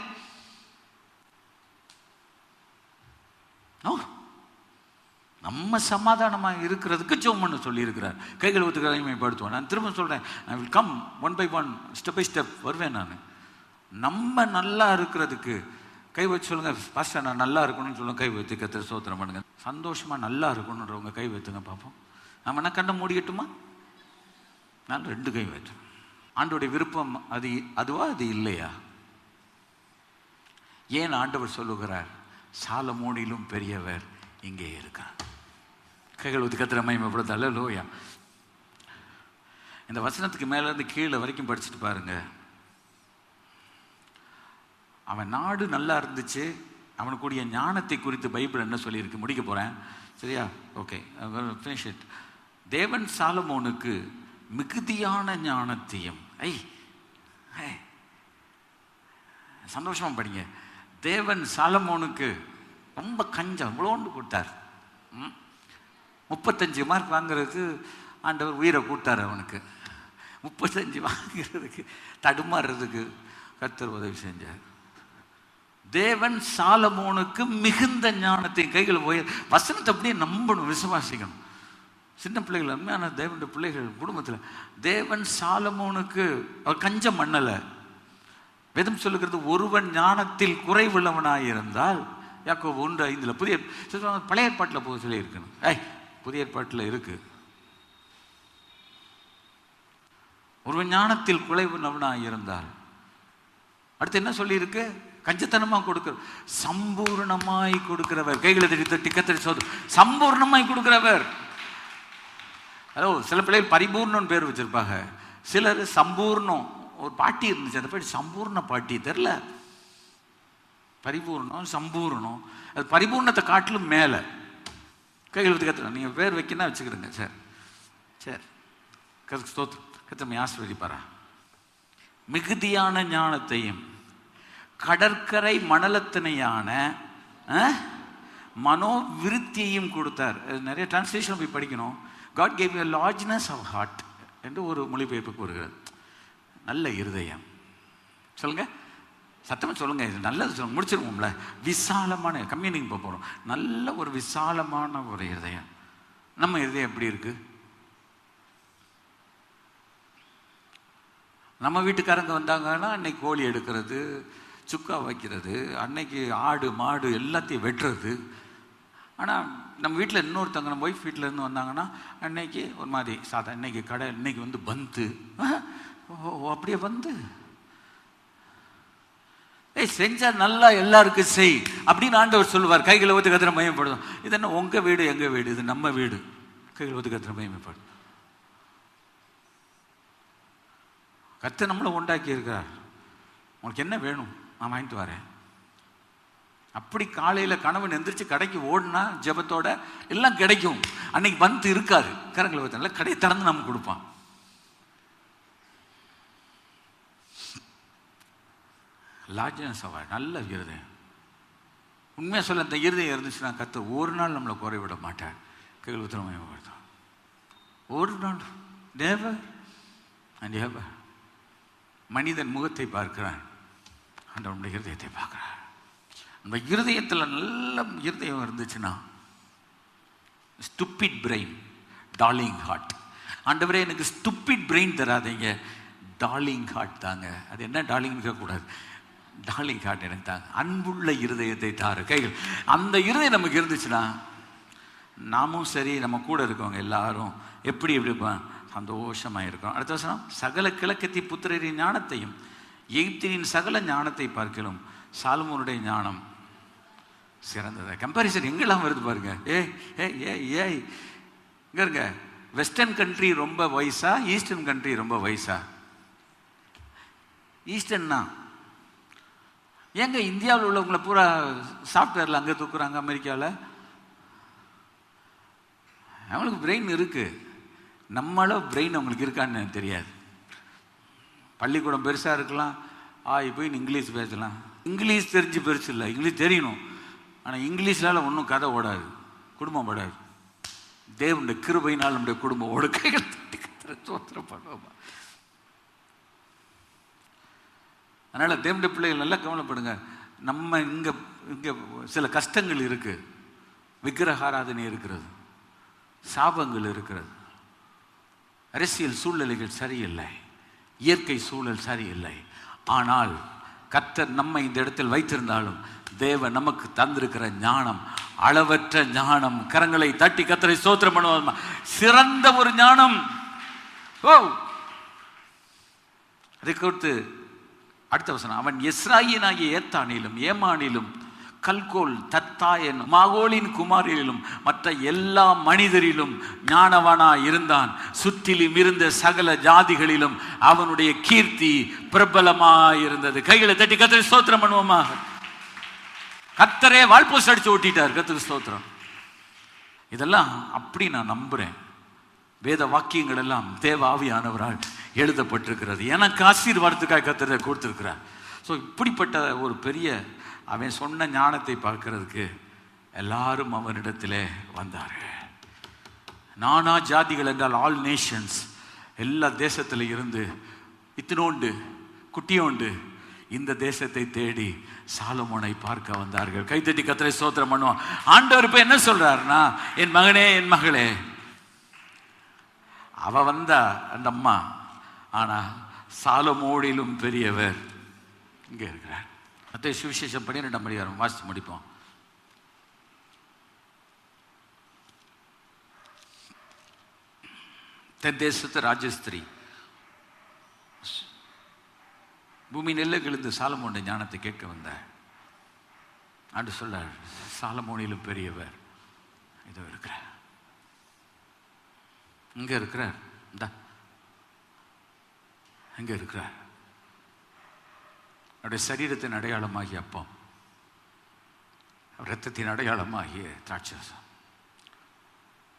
No. நம்ம சமாதானமாக இருக்கிறதுக்கு ஜெபம் பண்ண சொல்லி இருக்கிறார். கைகள் ஊத்துக்களை மேம்படுத்துவோம். நான் திரும்ப சொல்றேன், I will come one by one, step by step வருவேன். நான் நம்ம நல்லா இருக்கிறதுக்கு கை வச்சு சொல்லுங்க. பாஸ்டர் நான் நல்லா இருக்கணும்னு சொல்லுங்க. கை வைத்து கர்த்தரை ஸ்தோத்திரம் பண்ணுங்க. சந்தோஷமா நல்லா இருக்கணுன்றவங்க கை வைத்துங்க பார்ப்போம். நம்ம என்ன கண்ணை மூடிக்கட்டுமா? நான் 2 கை வைத்தேன். ஆண்டோடைய விருப்பம் அதுவா அது இல்லையா? ஏன் ஆண்டவர் சொல்லுகிறார் சாலமோனிலும் பெரியவர் இங்கே இருக்கார்? கைகள் ஊற்றி கர்த்தரை மகிமைப்படுத்த. அல்லேலூயா. இந்த வசனத்துக்கு மேல இருந்து கீழே வரைக்கும் படிச்சுட்டு பாருங்க. அவன் நாடு நல்லா இருந்துச்சு. அவனுக்குரிய ஞானத்தை குறித்து பைபிள் என்ன சொல்லியிருக்கு? முடிக்க போறேன், சரியா? Okay, finish it. தேவன் சாலமோனுக்கு மிகுதியான ஞானத்தையும், சந்தோஷமா படிங்க. தேவன் சாலமோனுக்கு ரொம்ப கஞ்சம் இவ்வளோண்டு கொடுத்தார். 35 மார்க் வாங்குறதுக்கு ஆண்டவர் உயிரை கொடுத்தார் அவனுக்கு. 35 வாங்குறதுக்கு தடுமாறுறதுக்கு கர்த்தர் உதவி செஞ்சார். தேவன் சாலமோனுக்கு மிகுந்த ஞானத்தை கைகள் போய் வசனத்தை அப்படியே நம்பணும், விசுவாசிக்கணும். சின்ன பிள்ளைகள், அருமையான தேவனுடைய பிள்ளைகள் குடும்பத்தில் தேவன் சாலமோனுக்கு அவர் கஞ்சம் பண்ணலை. வேதம் சொல்லுகிறது, ஒருவன் ஞானத்தில் குறைவுள்ளவனாயிருந்தால், யாக்கோபு 1:5 புதிய பழைய ஏற்பாட்டில் போக சொல்லி இருக்கணும். புதிய ஏற்பாட்டில் இருக்கு. ஒருவன் ஞானத்தில் குறைவுள்ளவனாயிருந்தால், அடுத்து என்ன சொல்லி இருக்கு? கஞ்சத்தனமா கொடுக்கிற, சம்பூர்ணமாய் கொடுக்கிறவர். கைகளை தட்டி கர்த்தரை சோதனை. சம்பூர்ணமாய் கொடுக்கிறவர். ஹலோ, சில பிள்ளைகள் பரிபூர்ணம் பேர் வச்சிருப்பாங்க, சிலர் சம்பூர்ணம். ஒரு பாட்டி இருந்துச்சு, அந்த பாட்டி சம்பூர்ண பாட்டி தெரியல. பரிபூர்ணம் சம்பூர்ணம், அது பரிபூர்ணத்தை காட்டிலும் மேலே. கைகள் ஊற்றி கத்துறேன். நீங்கள் பேர் வைக்கணும் வச்சுக்கிடுங்க. சார் சரி, கத்தமை ஆசீர்வதிப்பாரா. மிகுதியான ஞானத்தையும் கடற்கரை மணலத்தினையான மனோவிருத்தியையும் கொடுத்தார். நிறைய டிரான்ஸ்லேஷன் போய் படிக்கணும். God gave you a largeness of heart என்று ஒரு மொழிபெயர்ப்பு கூறுகிறது. நல்ல இருதயம். சொல்லுங்க, சத்தமாக சொல்லுங்க, இது நல்லது சொல்லுங்க, முடிச்சிருவோம்ல. விசாலமான கம்யூனிங் போகிறோம். நல்ல ஒரு விசாலமான ஒரு இருதயம். நம்ம இருதயம் எப்படி இருக்கு? நம்ம வீட்டுக்காரங்க வந்தாங்கன்னா அன்னைக்கு கோழி எடுக்கிறது, சுக்கா வைக்கிறது, அன்னைக்கு ஆடு மாடு எல்லாத்தையும் வெட்டுறது. ஆனால் நம்ம வீட்டில் இன்னொருத்தவங்க நம்ம ஒய்ஃப் வீட்டில் இருந்து வந்தாங்கன்னா அன்னைக்கு ஒரு மாதிரி சாதா, இன்னைக்கு கடை, இன்னைக்கு வந்து பந்து. ஓ அப்படியே வந்து செஞ்சா நல்லா எல்லாருக்கும் செய் அப்படின்னு ஆண்டவர் சொல்லுவார். கைகளை ஊற்றி கத்திர மயமப்படும். இது என்ன உங்க வீடு எங்க வீடு? இது நம்ம வீடு. கைகளை ஊற்றி கத்திர மயமப்படும். கர்த்தர் நம்மளை உண்டாக்கி இருக்கிறார். உனக்கு என்ன வேணும் நான் வாங்கிட்டு வரேன். அப்படி காலையில் கணவன் எந்திரிச்சு கடைக்கு ஓடினா ஜெபத்தோட எல்லாம் கிடைக்கும். அன்னைக்கு வந்து இருக்காது. கரங்களை வைத்தனால கடையை திறந்து நம்ம கொடுப்பான். லார்ஜ்னஸ் ஆஃப் நல்ல இருதயம். உண்மையாக சொல்ல அந்த இருதயம் இருந்துச்சுன்னா கர்த்தர் ஒரு நாள் நம்மளை குறைவிட மாட்டார். கைகள் உத்தரவாதம் ஒரு நாள் never and ever. மனிதன் முகத்தை பார்க்கிறான், ஆண்டவருடைய இருதயத்தை பார்க்கிறான். அந்த இருதயத்தில் நல்ல இருதயம் இருந்துச்சுன்னா ஸ்டூபிட் பிரெயின், டார்லிங் ஹார்ட். ஆண்டவரே எனக்கு ஸ்டூபிட் பிரெயின் தராதீங்க, டார்லிங் ஹார்ட் தாங்க. அது என்ன டார்லிங் இருக்கக்கூடாது, டார்லிங் ஹார்ட் எனக்கு தாங்க. அன்புள்ள இருதயத்தை தாரு. கைகள் அந்த இருதயம் நமக்கு இருந்துச்சுன்னா நாமும் சரி நம்ம கூட இருக்கவங்க எல்லாரும் எப்படி இருப்போம், சந்தோஷமாக இருக்கும். அடுத்த வசனம், சகல கிழக்கத்தி புத்திரரின் ஞானத்தையும் எகிப்தின் சகல ஞானத்தை பார்க்கலும் சாலமோனுடைய ஞானம் சிறந்தது. கம்பாரிசன் எங்கெல்லாம் வருது பாருங்க. இங்க இருங்க, வெஸ்டர்ன் கண்ட்ரி ரொம்ப வயசா, ஈஸ்டர்ன் கண்ட்ரி ரொம்ப வயசா? ஈஸ்டர்ன்னா ஏங்க இந்தியாவில் உள்ளவங்களை பூரா சாஃப்ட்வேரில் அங்கே தூக்குறாங்க, அமெரிக்காவில்? அவங்களுக்கு பிரெயின் இருக்கு, நம்மளோ பிரெயின் அவங்களுக்கு இருக்கான்னு எனக்கு தெரியாது. பள்ளிக்கூடம் பெருசாக இருக்கலாம், போய் இங்கிலீஷ் பேசலாம். இங்கிலீஷ் தெரிஞ்சு பெருசு இல்லை, இங்கிலீஷ் தெரியணும். ஆனால் இங்கிலீஷ்னால ஒன்றும் கதை ஓடாது, குடும்பம் ஓடாது. தேவனுடைய கிருபையினால் நம்முடைய குடும்பம் ஓடு. கைகள் தட்டி கர்த்தரை பண்ணுவோமா? அதனால் தேவனுடைய பிள்ளைகள் நல்லா கவலைப்படுங்க. நம்ம இங்கே சில கஷ்டங்கள் இருக்குது, விக்கிரகாராதனை இருக்கிறது, சாபங்கள் இருக்கிறது, அரசியல் சூழ்நிலைகள் சரியில்லை, இயற்கை சூழல் சரியில்லை. ஆனால் கர்த்தர் நம்மை இந்த இடத்தில் வைத்திருந்தாலும் தேவன் நமக்கு தந்திருக்கிற ஞானம் அளவற்ற ஞானம். கரங்களை தட்டி கர்த்தரை ஸ்தோத்திரம் பண்ணுவோம். சிறந்த ஒரு ஞானம். அதை கொடுத்து அடுத்த வசனம், அவன் எஸ்ராயினாகிய ஏத்தானிலும் ஏமானிலும் கல்கோல் தத்தாயன் மாகோலின் குமாரிலும் மற்ற எல்லா மனிதரிலும் ஞானவானா இருந்தான். சுற்றிலும் இருந்த சகல ஜாதிகளிலும் அவனுடைய கீர்த்தி பிரபலமாயிருந்தது. கைகளை தட்டி கர்த்தரை ஸ்தோத்திரம் பண்ணுவோமா? கர்த்தரே வால்போஸ்ட் அடிச்சு ஓட்டிட்டார். கர்த்தருக்கு ஸ்தோத்திரம். இதெல்லாம் அப்படி நான் நம்புறேன். வேத வாக்கியங்கள் எல்லாம் தேவ ஆவியானவரால் எழுதப்பட்டிருக்கிறது. எனக்கு ஆசீர்வாதத்துக்காக கர்த்தரை கொடுத்திருக்கிறார். ஸோ இப்படிப்பட்ட ஒரு பெரிய அவன் சொன்ன ஞானத்தை பார்க்கிறதுக்கு எல்லாரும் அவனிடத்திலே வந்தார்கள். நானா ஜாதிகள் என்றால் ஆல் நேஷன்ஸ், எல்லா தேசத்தில் இருந்து இத்தினோண்டு குட்டியோண்டு இந்த தேசத்தை தேடி சாலமோனை பார்க்க வந்தார்கள். கைத்தட்டி கர்த்தரை ஸ்தோத்திரம் பண்ணுவோம். ஆண்டவர் இப்ப என்ன சொல்றாருன்னா, என் மகனே என் மகளே, அவ வந்தா அந்த அம்மா, ஆனா சாலமோனிலும் பெரியவர் இங்கே இருக்கிறார். மத்தேயு சுவிசேஷம் 12ஆம் அதிகாரம் வாசித்து முடிப்போம். தென் தேசத்து ராஜஸ்திரி பூமி நெல்ல கிழிந்து சாலமோனுடைய ஞானத்தை கேட்க வந்தார். ஆண்டு சொல்றார், சாலமோனிலும் பெரியவர் இதோ இருக்கிறார், இங்க இருக்கிறார், இங்க இருக்கிறார். அவருடைய சரீரத்தின் அடையாளமாகிய அப்பம், இரத்தத்தின் அடையாளமாகிய திராட்சரசம்,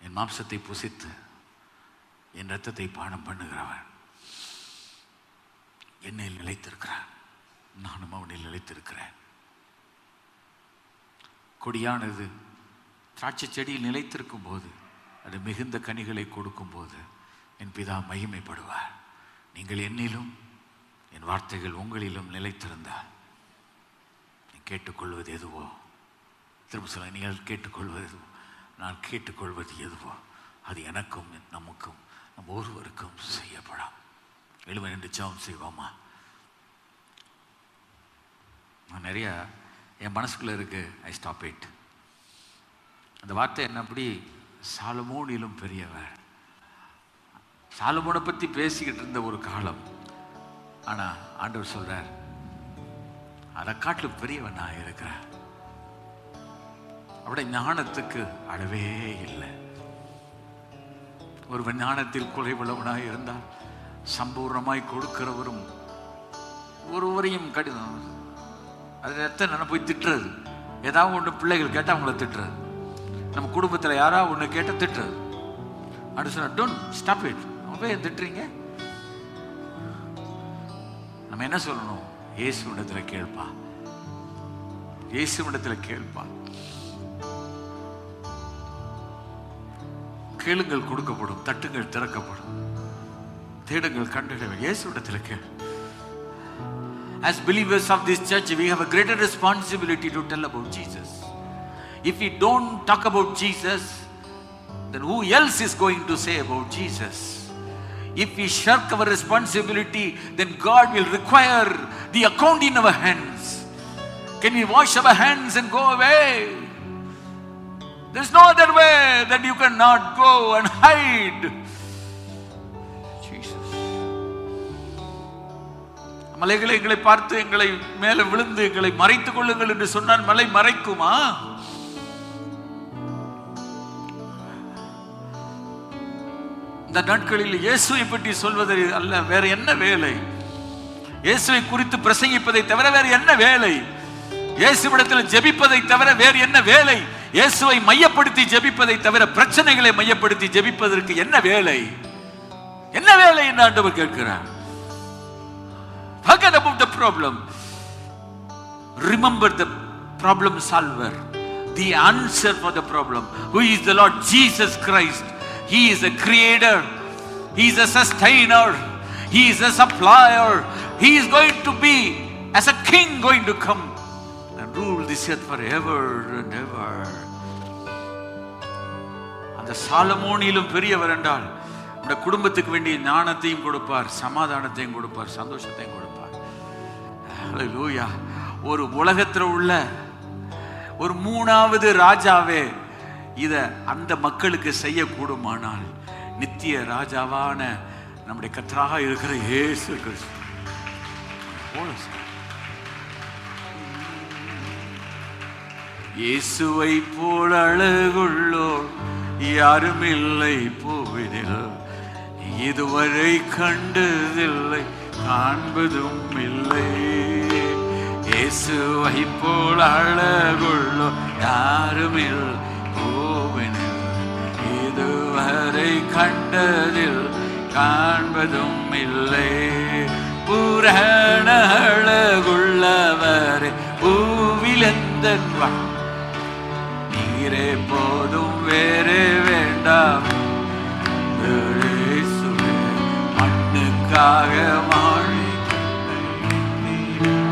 என் மாம்சத்தை புசித்து என் இரத்தத்தை பானம் பண்ணுகிறவன் என்னில் நிலைத்திருக்கிறான், நானும் அவனில் நிலைத்திருக்கிறேன். கொடியானது திராட்சை செடியில் நிலைத்திருக்கும் போது, அது மிகுந்த கனிகளை கொடுக்கும் போது என் பிதா மகிமைப்படுவார். நீங்கள் என்னிலும் என் வார்த்தைகள் உங்களிலும் நிலைத்திருந்தால் நீ கேட்டுக்கொள்வது எதுவோ, திரும்ப சொல்ல, நீங்கள் கேட்டுக்கொள்வது எதுவோ, நான் கேட்டுக்கொள்வது எதுவோ அது எனக்கும் நமக்கும் நம் ஒருவருக்கும் செய்யப்படும். எழுவன் என்று ஜெபம் செய்வோமா? நான் நிறைய என் மனசுக்குள்ள இருக்கு. I stop it. அந்த வார்த்தை என்ன, அப்படி சாலமோனிலும் பெரியவர். சாலமோனை பற்றி பேசிக்கிட்டு இருந்த ஒரு காலம், ஆனா ஆண்டவர் சொல்றார், அதை காட்டிலும் பெரியவன் நான் இருக்கிறேன். அவருடைய ஞானத்துக்கு அளவே இல்லை. ஒருவன் ஞானத்தில் குறைவுள்ளவனாய் இருந்தால் சம்பூர்ணமாய் கொடுக்கிறவரும் ஒருவரையும் கடிதம். அது எத்தனை நான் போய் திட்டுறது, ஏதாவது ஒன்று பிள்ளைகள் கேட்டால் அவங்கள திட்டுறது, நம்ம குடும்பத்தில் யாராவது ஒன்று கேட்டால் திட்டுறது. அப்படி சொன்னா, டோன்ட் ஸ்டாப் இட். அவங்க திட்டுறீங்க. நம்ம என்ன சொல்லணும்? இயேசுவிடத்துல கேள்ப்பா, இயேசுவிடத்துல கேள்ப்பா. கேளுங்கள் கொடுக்கப்படும், தட்டுங்கள் திறக்கப்படும், தேடுங்கள் கண்டடைவீர்கள். இயேசுவிடத்துல கேள். As believers of this church, we have a greater responsibility to tell about Jesus. If we don't talk about Jesus, then who else is going to say about Jesus? If we shirk our responsibility, then God will require the account in our hands. Can we wash our hands and go away? There's no other way that you cannot go and hide. Jesus. மலைகளை எங்களை பார்த்து எங்களை மேலே விழுந்து எங்களை மறைத்துக் கொள்ளுங்கள் என்று சொன்னால் மலை மறைக்குமா? இந்த நாட்களில் இயேசுவை பற்றி சொல்வதை அல்ல, வேற என்ன வேலை? இயேசுவை குறித்து பிரசங்கிப்பதை தவிர வேறு என்ன வேலை? இயேசுவிடத்தில் ஜெபிப்பதை தவிர வேறு என்ன வேலை? இயேசுவை மையப்படுத்தி ஜெபிப்பதை தவிர பிரச்சனைகளை மையப்படுத்தி ஜெபிப்பதற்கு என்ன வேலை? என்ன வேலை என்று ஆண்டவர் கேட்கிறார். Forget about the problem. Remember the problem solver, the answer for the problem, who is the Lord Jesus Christ. He is a creator, he is a sustainer, he is a supplier. He is going to be as a king going to come and rule this earth forever and ever. அந்த சாலமோனிலும் பெரியவர் என்றால் நம்முடைய குடும்பத்துக்கு வேண்டிய ஞானத்தையும் கொடுப்பார், சமாதானத்தையும் கொடுப்பார், சந்தோஷத்தையும் கொடுப்பார். ஹல்லேலூயா. ஒரு உலகத்தில் உள்ள ஒரு மூணாவது ராஜாவே இத அந்த மக்களுக்கு செய்யக்கூடுமானால் நித்திய ராஜாவான நம்முடைய கர்த்தராக இருக்கிற இயேசு கிறிஸ்து இயேசுவை போல அழகுள்ளோர் யாரும் இல்லை பூவினில், இதுவரை கண்டதில்லை காண்பதும் இல்லை. இயேசுவை போல அழகுள்ளோர் யாரும் இல்லை பூவினில், இதுவரை கண்டதில் காண்பதும் இல்லை. பூரண அழகுள்ளவரே பூவிலெந்தன் நீரே போதும் வேறே வேண்டாம். மண்ணுக்காக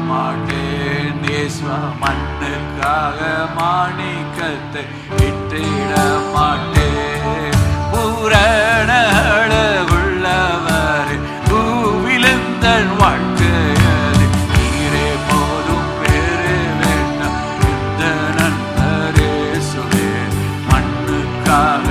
மாட்டேன் இயேசுவா, மண்ணுக்காக மாணிக்கத்தை விட்டிட மாட்டேன். பூரண அழகுள்ளவரே பூவிலெந்தன் வாழ்க்கையது நீரே போதும் வேறே வேண்டாம். இந்த நண்பரே சுவே மண்ணுக்காக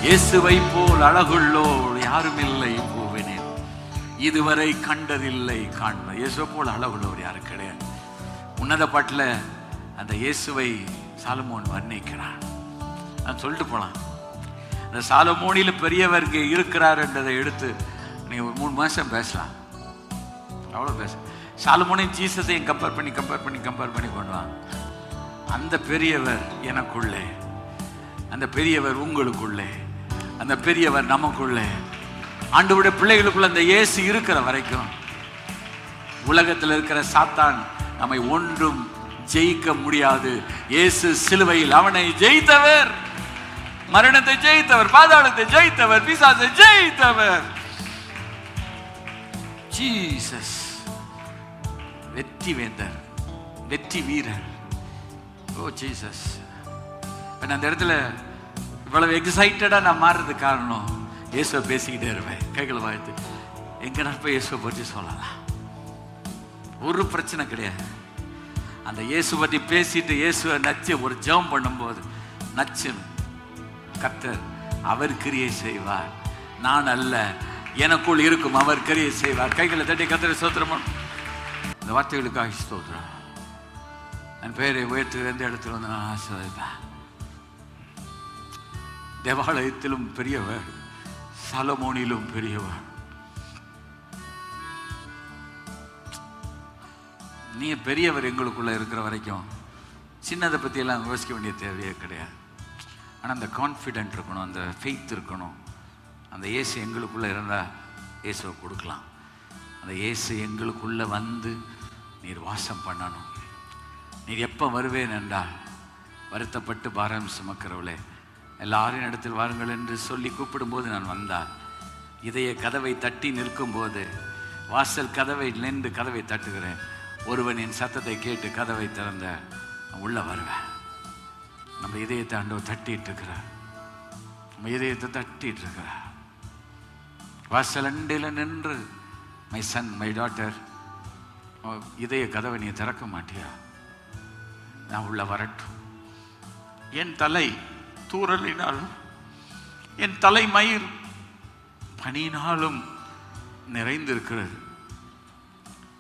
இயேசுவை போல் அழகுள்ளோர் யாரும் இல்லை பூவினில், இதுவரை கண்டதில்லை காண்ப. இயேசுவை போல் அழகுள்ளவர் யாரும் கிடையாது. உன்னத பாட்டில் அந்த இயேசுவை சாலமோன் வர்ணிக்கிறான். நான் சொல்லிட்டு போலாம், அந்த சாலமோனில் பெரியவர் இங்கே இருக்கிறார் என்றதை எடுத்து நீ ஒரு 3 மாதம் பேசலாம், அவ்வளோ பேச. சாலமோனையும் ஜீசஸையும் கம்பேர் பண்ணி கொண்டு வாங்க. அந்த பெரியவர் எனக்குள்ளே, அந்த பெரியவர் உங்களுக்குள்ளே, அந்த பெரியவர் நமக்குள்ளே, ஆண்டவருடைய பிள்ளைகளுக்குள்ள அந்த இயேசு இருக்கிற வரைக்கும் உலகத்தில் இருக்கிற சாத்தான் நம்மை ஒன்றும் ஜெயிக்க முடியாது. இயேசு சிலுவையில் அவனை ஜெயித்தவர், மரணத்தை ஜெயித்தவர், பாதாளத்தை ஜெயித்தவர், பிசாசை ஜெயித்தவர். ஜீசஸ் வெற்றி வேந்தர், வெற்றி வீரர். ஓ ஜீசஸ். அந்த இடத்துல இவ்வளவு எக்ஸைட்டடா நான் மாறுறது காரணம் இயேசுவை பேசிக்கிட்டே இருப்பேன், கைகளை வாழ்த்து எங்க நான் போய் இயேசுவை பற்றி சொல்லலாம், ஒரு பிரச்சனை கிடையாது. அந்த இயேசு பற்றி பேசிட்டு இயேசுவை நச்சு ஒரு ஜெபம் பண்ணும்போது நச்சு கர்த்தர் அவர் கிரியை செய்வார், நான் அல்ல, எனக்குள் இருக்கும் அவர் கிரியை செய்வார். கைகளை தட்டி கர்த்தரை ஸ்தோத்திரம். இந்த வார்த்தைகளுக்காக ஸ்தோத்திரம். என் பெயரை உயர்த்து எந்த இடத்துல வந்து நான் ஆசீர்வதிப்பேன். தேவாலயத்திலும் பெரியவர், சாலமோனிலும் பெரியவர். நீ பெரியவர் எங்களுக்குள்ள இருக்கிற வரைக்கும் சின்னதை பற்றியெல்லாம் யோசிக்க வேண்டிய தேவையே கிடையாது. ஆனால் அந்த கான்ஃபிடென்ட் இருக்கணும், அந்த ஃபெய்த் இருக்கணும். அந்த இயேசு எங்களுக்குள்ளே இருந்தால் இயேசுவை கொடுக்கலாம். அந்த இயேசு எங்களுக்குள்ளே வந்து நீர் வாசம் பண்ணணும். நீர் எப்போ வருவேன் என்றால், வருத்தப்பட்டு பாரம் சுமக்கிறவளே எல்லாரும் இடத்தில் வாருங்கள் என்று சொல்லி கூப்பிடும்போது நான் வந்தால், இதய கதவை தட்டி நிற்கும்போது, வாசல் கதவை நின்று கதவை தட்டுகிறேன், ஒருவன் என் சத்தத்தை கேட்டு கதவை திறந்த நான் உள்ள வருவேன். நம்ம இதயத்தை ஆண்டவர் தட்டிட்டு இருக்கிறார். நம்ம இதயத்தை தட்டிட்டு இருக்கிறார். வாசல் அண்டையில் நின்று, மை சன், மை டாட்டர், இதய கதவை நீ திறக்க மாட்டியா? நான் உள்ள வரட்டும். என் தலை தூறலினாலும், என் தலை மயிர் பனியினாலும் நிறைந்திருக்கிறது.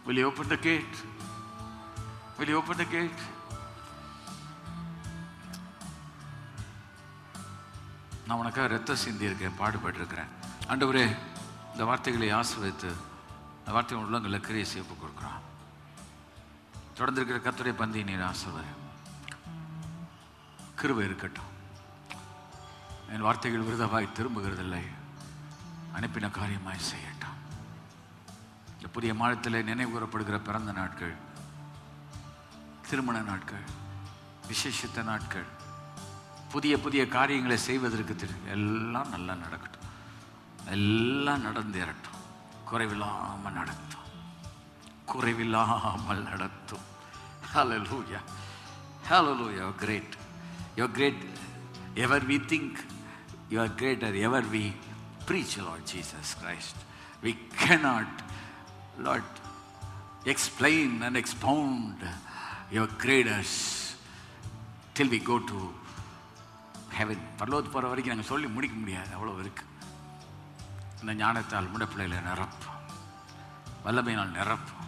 Will you open the gate? Will you open the gate? நான் உனக்காக ரத்தம் சிந்தி இருக்கேன், பாடுபட்டிருக்கிறேன். ஆண்டவரே, இந்த வார்த்தைகளை ஆசீர்வதித்து இந்த வார்த்தை உள்ளங்களை கிரியை செய்ய கொடுக்குறான். தொடர்ந்து இருக்கிற கர்த்தருடைய பந்தி நீர் ஆசீர்வதி. கிருபை இருக்கட்டும். என் வார்த்தைகள் விருதமாய் திரும்புகிறதில்லை, அனுப்பின காரியமாய் செய்யட்டும். இந்த புதிய மாதத்தில் நினைவு கூறப்படுகிற பிறந்த நாட்கள், திருமண நாட்கள், விசேஷித்த நாட்கள், புதிய புதிய காரியங்களை செய்வதற்கு எல்லாம் நல்லா நடக்கட்டும். எல்லாம் நடந்தேறட்டும். குறைவில்லாமல் நடத்தும், குறைவில்லாமல் நடத்தும். Hallelujah. Hallelujah. You're great. You're great. Ever we think you are greater, ever we preach, Lord Jesus Christ. We cannot, Lord, explain and expound your greatness till we go to heaven. பரலோகத்துக்கு போகிற வரைக்கும் நாங்கள் சொல்லி முடிக்க முடியாது, அவ்வளோ இருக்கு. இந்த ஞானத்தால் முட பிள்ளைகளை நிரப்பும், வல்லமையினால் நிரப்பும்,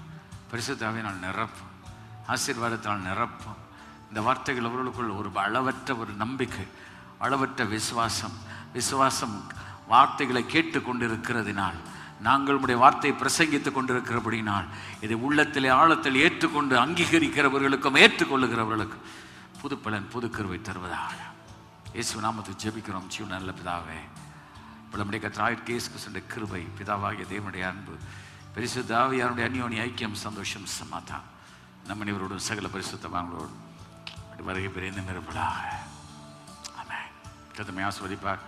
பரிசுத்த ஆவியினால் நிரப்பும், ஆசீர்வாதத்தால் நிரப்பும். இந்த வார்த்தைகள் அவர்களுக்குள் ஒரு அளவற்ற ஒரு நம்பிக்கை, அளவற்ற விசுவாசம் வார்த்தைகளை கேட்டு கொண்டிருக்கிறதினால், நாங்கள் உடைய வார்த்தையை பிரசங்கித்துக் கொண்டிருக்கிறபடினால், இதை உள்ளத்திலே ஆழத்தில் ஏற்றுக்கொண்டு அங்கீகரிக்கிறவர்களுக்கும் ஏற்றுக்கொள்ளுகிறவர்களுக்கும் புது பலன், புது கிருபை தருவதாக இயேசு நாமத்தில் ஜெபிக்கிறோம். ஜீவ நல்ல பிதாவே, நம்முடைய கர்த்தராகிய இயேசு கிறிஸ்துவின் கிருபை, பிதாவாகிய தேவனுடைய அன்பு, பரிசுத்த ஆவியாருடைய அந்யோன்ய ஐக்கியம், சந்தோஷம், சமாதானம் நம்ம அனைவரோடும் சகல பரிசுத்தவான்களோடு வருகை பெரிய நிரப்பதாக. ஆமென். கர்த்தர் ஆசீர்வதிப்பார்.